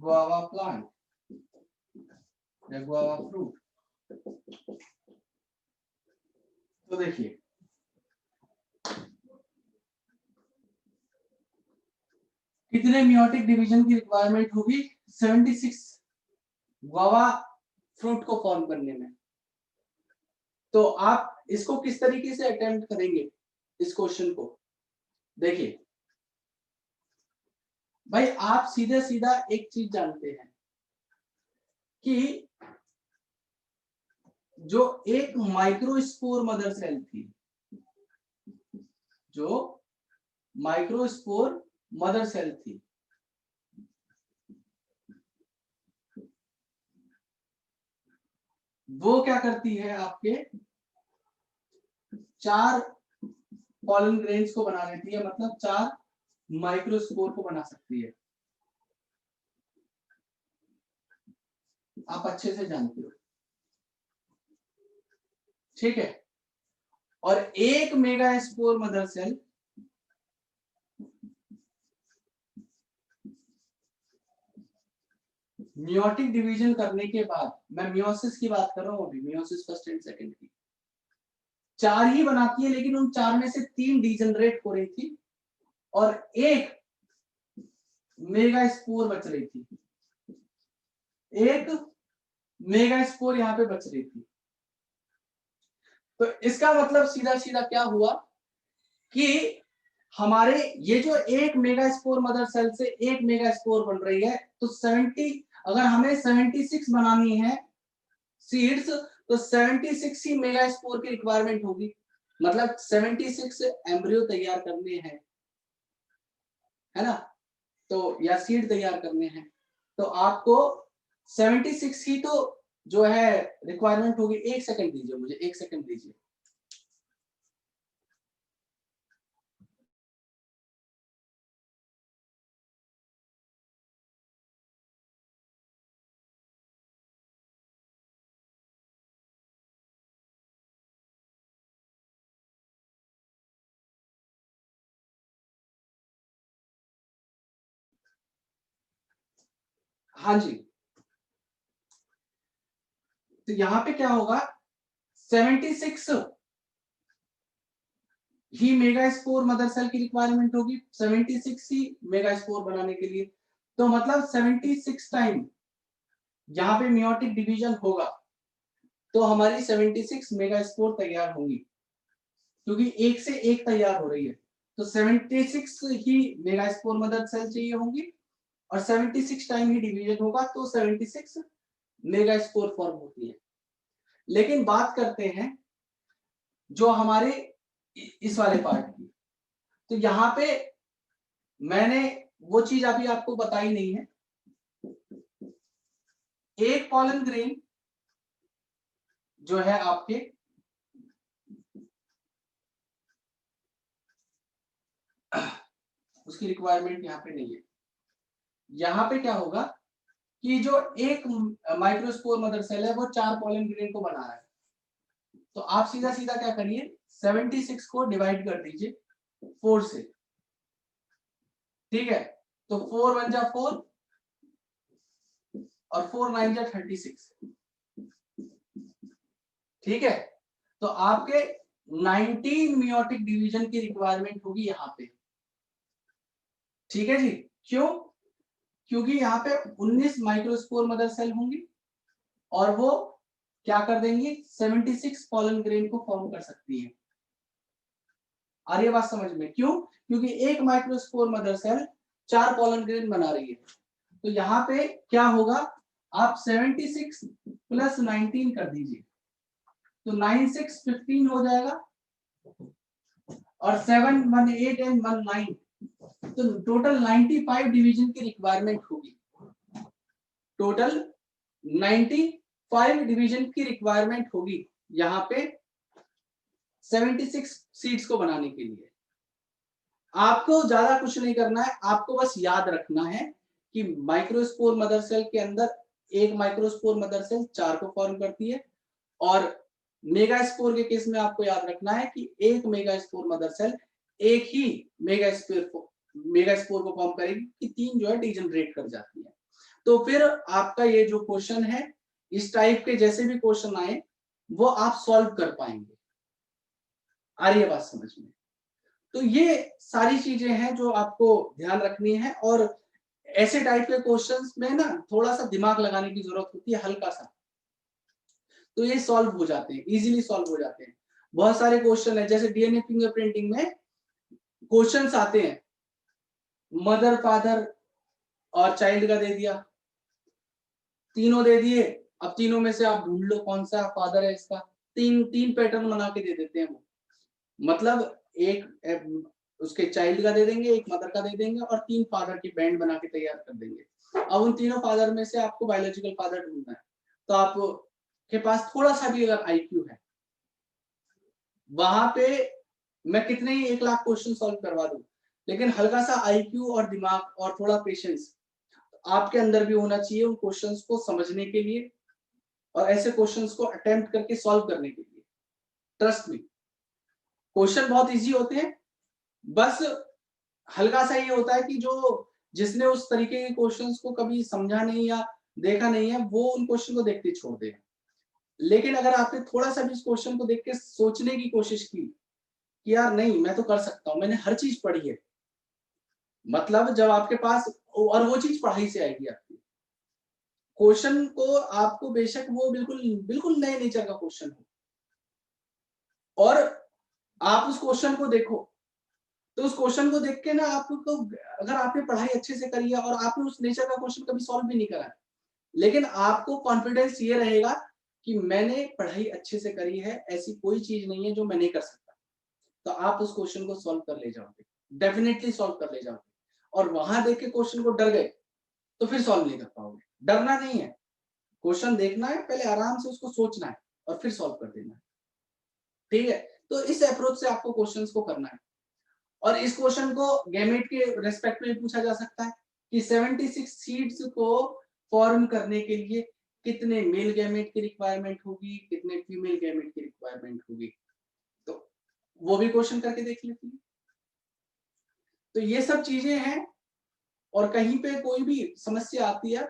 guava plant या guava fruit। तो देखिए कितने मियोटिक डिवीजन की रिक्वायरमेंट होगी, 76 गुआवा फ्रूट को फॉर्म करने में। तो आप इसको किस तरीके से अटेम्प्ट करेंगे इस क्वेश्चन को, देखिए भाई आप सीधा सीधा एक चीज जानते हैं कि जो एक माइक्रोस्पोर मदर सेल थी, जो माइक्रोस्पोर मदर सेल थी, वो क्या करती है, आपके 4 पॉलन ग्रेन्स को बना लेती है, मतलब 4 माइक्रोस्पोर को बना सकती है, आप अच्छे से जानते हो, ठीक है। और एक megaspore mother cell meiotic division करने के बाद, मैं मियोसिस की बात कर रहा हूं अभी, मियोसिस फर्स्ट एंड सेकंड की, 4 ही बनाती है, लेकिन उन 4 में से 3 डिजनरेट हो रही थी और एक मेगा स्पोर बच रही थी, एक मेगा स्पोर यहां पे बच रही थी। तो इसका मतलब सीधा सीधा क्या हुआ कि हमारे ये जो एक मेगा स्पोर मदर सेल से एक मेगा स्पोर बन रही है, तो 70, अगर हमें 76 बनानी है सीड्स, तो 76 ही मेगा स्पोर की रिक्वायरमेंट होगी, मतलब 76 एम्ब्रियो तैयार करने हैं, है ना, तो या सीड तैयार करने हैं, तो आपको 76 ही तो जो है रिक्वायरमेंट होगी। एक सेकंड दीजिए मुझे, एक सेकंड दीजिए। हाँ जी, तो यहाँ पे क्या होगा, 76 ही मेगा स्पोर मदर सेल की रिक्वायरमेंट होगी, 76 ही मेगा स्पोर बनाने के लिए। तो मतलब 76 टाइम यहाँ पे मियोटिक डिवीजन होगा, तो हमारी 76 मेगा स्पोर तैयार होंगी, क्योंकि एक से एक तैयार हो रही है। तो 76 ही मेगा स्पोर मदर सेल चाहिए होंगी, और 76 टाइम ही डिवीजन होगा, तो 76 मेगा स्पोर फॉर्म होती है। लेकिन बात करते हैं जो हमारे इस वाले पार्ट की, तो यहाँ पे मैंने वो चीज अभी आपको बताई नहीं है। एक पॉलन ग्रेन जो है आपके उसकी रिक्वायरमेंट यहाँ पे नहीं है। यहाँ पे क्या होगा कि जो एक माइक्रोस्पोर मदर सेल है वो 4 पॉलन ग्रेन को बना रहा है, तो आप सीधा सीधा क्या करिए, 76 को डिवाइड कर दीजिए 4 से, ठीक है। तो 4 1 जा 4 और 4 9 जा 36, ठीक है। तो आपके 19 मियोटिक डिवीजन की रिक्वायरमेंट होगी यहाँ पे, ठीक है जी। क्यों? क्योंकि यहाँ पे 19 माइक्रोस्पोर मदर सेल होंगी और वो क्या कर देंगी, 76 पॉलन ग्रेन को फॉर्म कर सकती है। आ रही है बात समझ में? क्यों? क्योंकि एक microspore mother cell 4 pollen grain बना रही है। तो यहाँ पे क्या होगा, आप 76 प्लस 19 कर दीजिए, तो 9 6 15 हो जाएगा, और 7 1 8 एंड 1 9, तो टोटल 95 डिवीजन की रिक्वायरमेंट होगी। टोटल 95 डिवीजन की रिक्वायरमेंट होगी यहाँ पे 76 सीड्स को बनाने के लिए। आपको ज्यादा कुछ नहीं करना है, आपको बस याद रखना है कि माइक्रोस्पोर मदर सेल के अंदर एक माइक्रोस्पोर मदर सेल 4 को फॉर्म करती है, और मेगा स्पोर के केस में आपको याद रखना है कि एक मेगा स्पोर मदर सेल एक ही मेगा स्पोर को फॉर्म करेगी, कि 3 जो है डीजनरेट कर जाती है। तो फिर आपका ये जो क्वेश्चन है, इस टाइप के जैसे भी क्वेश्चन आए वो आप सॉल्व कर पाएंगे। आ रही है बात समझ में? तो ये सारी चीजें हैं जो आपको ध्यान रखनी है, और ऐसे टाइप के क्वेश्चंस में ना थोड़ा सा दिमाग लगाने की जरूरत होती है, हल्का सा, तो ये सॉल्व हो जाते हैं, इजीली सॉल्व हो जाते हैं। बहुत सारे क्वेश्चन है, जैसे डीएनए फिंगरप्रिंटिंग में क्वेश्चंस आते हैं, मदर फादर और चाइल्ड का दे दिया, तीनों दे दिए, अब तीनों में से आप ढूंढ लो कौन सा फादर है इसका, तीन तीन पैटर्न बना के दे देते हैं वो, मतलब एक उसके चाइल्ड का दे देंगे, एक मदर का दे देंगे, और 3 फादर की बैंड बना के तैयार कर देंगे। अब उन तीनों फादर में से आपको बायोलॉजिकल फादर ढूंढना है, तो आप के पास थोड़ा सा भी अगर आईक्यू है, वहां पे मैं कितने ही 1 लाख क्वेश्चन सॉल्व करवा दूं, लेकिन हल्का सा आईक्यू और दिमाग और थोड़ा पेशेंस आपके अंदर भी होना चाहिए उन क्वेश्चंस को समझने के लिए, और ऐसे क्वेश्चंस को अटेम्प्ट करके सॉल्व करने के लिए। ट्रस्ट मी, क्वेश्चन बहुत इजी होते हैं, बस हल्का सा ये होता है कि जो जिसने उस तरीके के क्वेश्चंस को कभी समझा नहीं या देखा नहीं है, वो उन क्वेश्चन को देखते छोड़ देगा। लेकिन अगर आपने थोड़ा सा भी इस क्वेश्चन को देख के सोचने की कोशिश की कि यार नहीं, मैं तो कर सकता हूं, मैंने हर चीज पढ़ी है, मतलब जब आपके पास, और वो चीज पढ़ाई से आएगी आपकी, क्वेश्चन को आपको बेशक वो बिल्कुल बिल्कुल नए नेचर का क्वेश्चन हो, और आप उस क्वेश्चन को देखो, तो उस क्वेश्चन को देख के ना आपको, अगर आपने पढ़ाई अच्छे से करी है और आपने उस नेचर का क्वेश्चन कभी सॉल्व भी नहीं करा है, लेकिन आपको कॉन्फिडेंस ये रहेगा कि मैंने पढ़ाई अच्छे से करी है, ऐसी कोई चीज नहीं है जो मैं नहीं कर सकता, तो आप उस क्वेश्चन को सॉल्व कर ले जाओगे, डेफिनेटली सॉल्व कर ले जाओगे। और वहां देख के क्वेश्चन को डर गए तो फिर सॉल्व नहीं कर पाओगे। डरना नहीं है, क्वेश्चन देखना है, पहले आराम से उसको सोचना है और फिर सॉल्व कर देना है, ठीक है। तो इस अप्रोच से आपको क्वेश्चंस को करना है, और इस क्वेश्चन को गैमेट के रेस्पेक्ट में पूछा जा सकता है कि 76 सीड्स को फॉर्म करने के लिए कितने मेल गैमेट की रिक्वायरमेंट होगी, कितने फीमेल गैमेट की रिक्वायरमेंट होगी, तो वो भी क्वेश्चन करके देख लेती है। तो ये सब चीजें हैं, और कहीं पे कोई भी समस्या आती है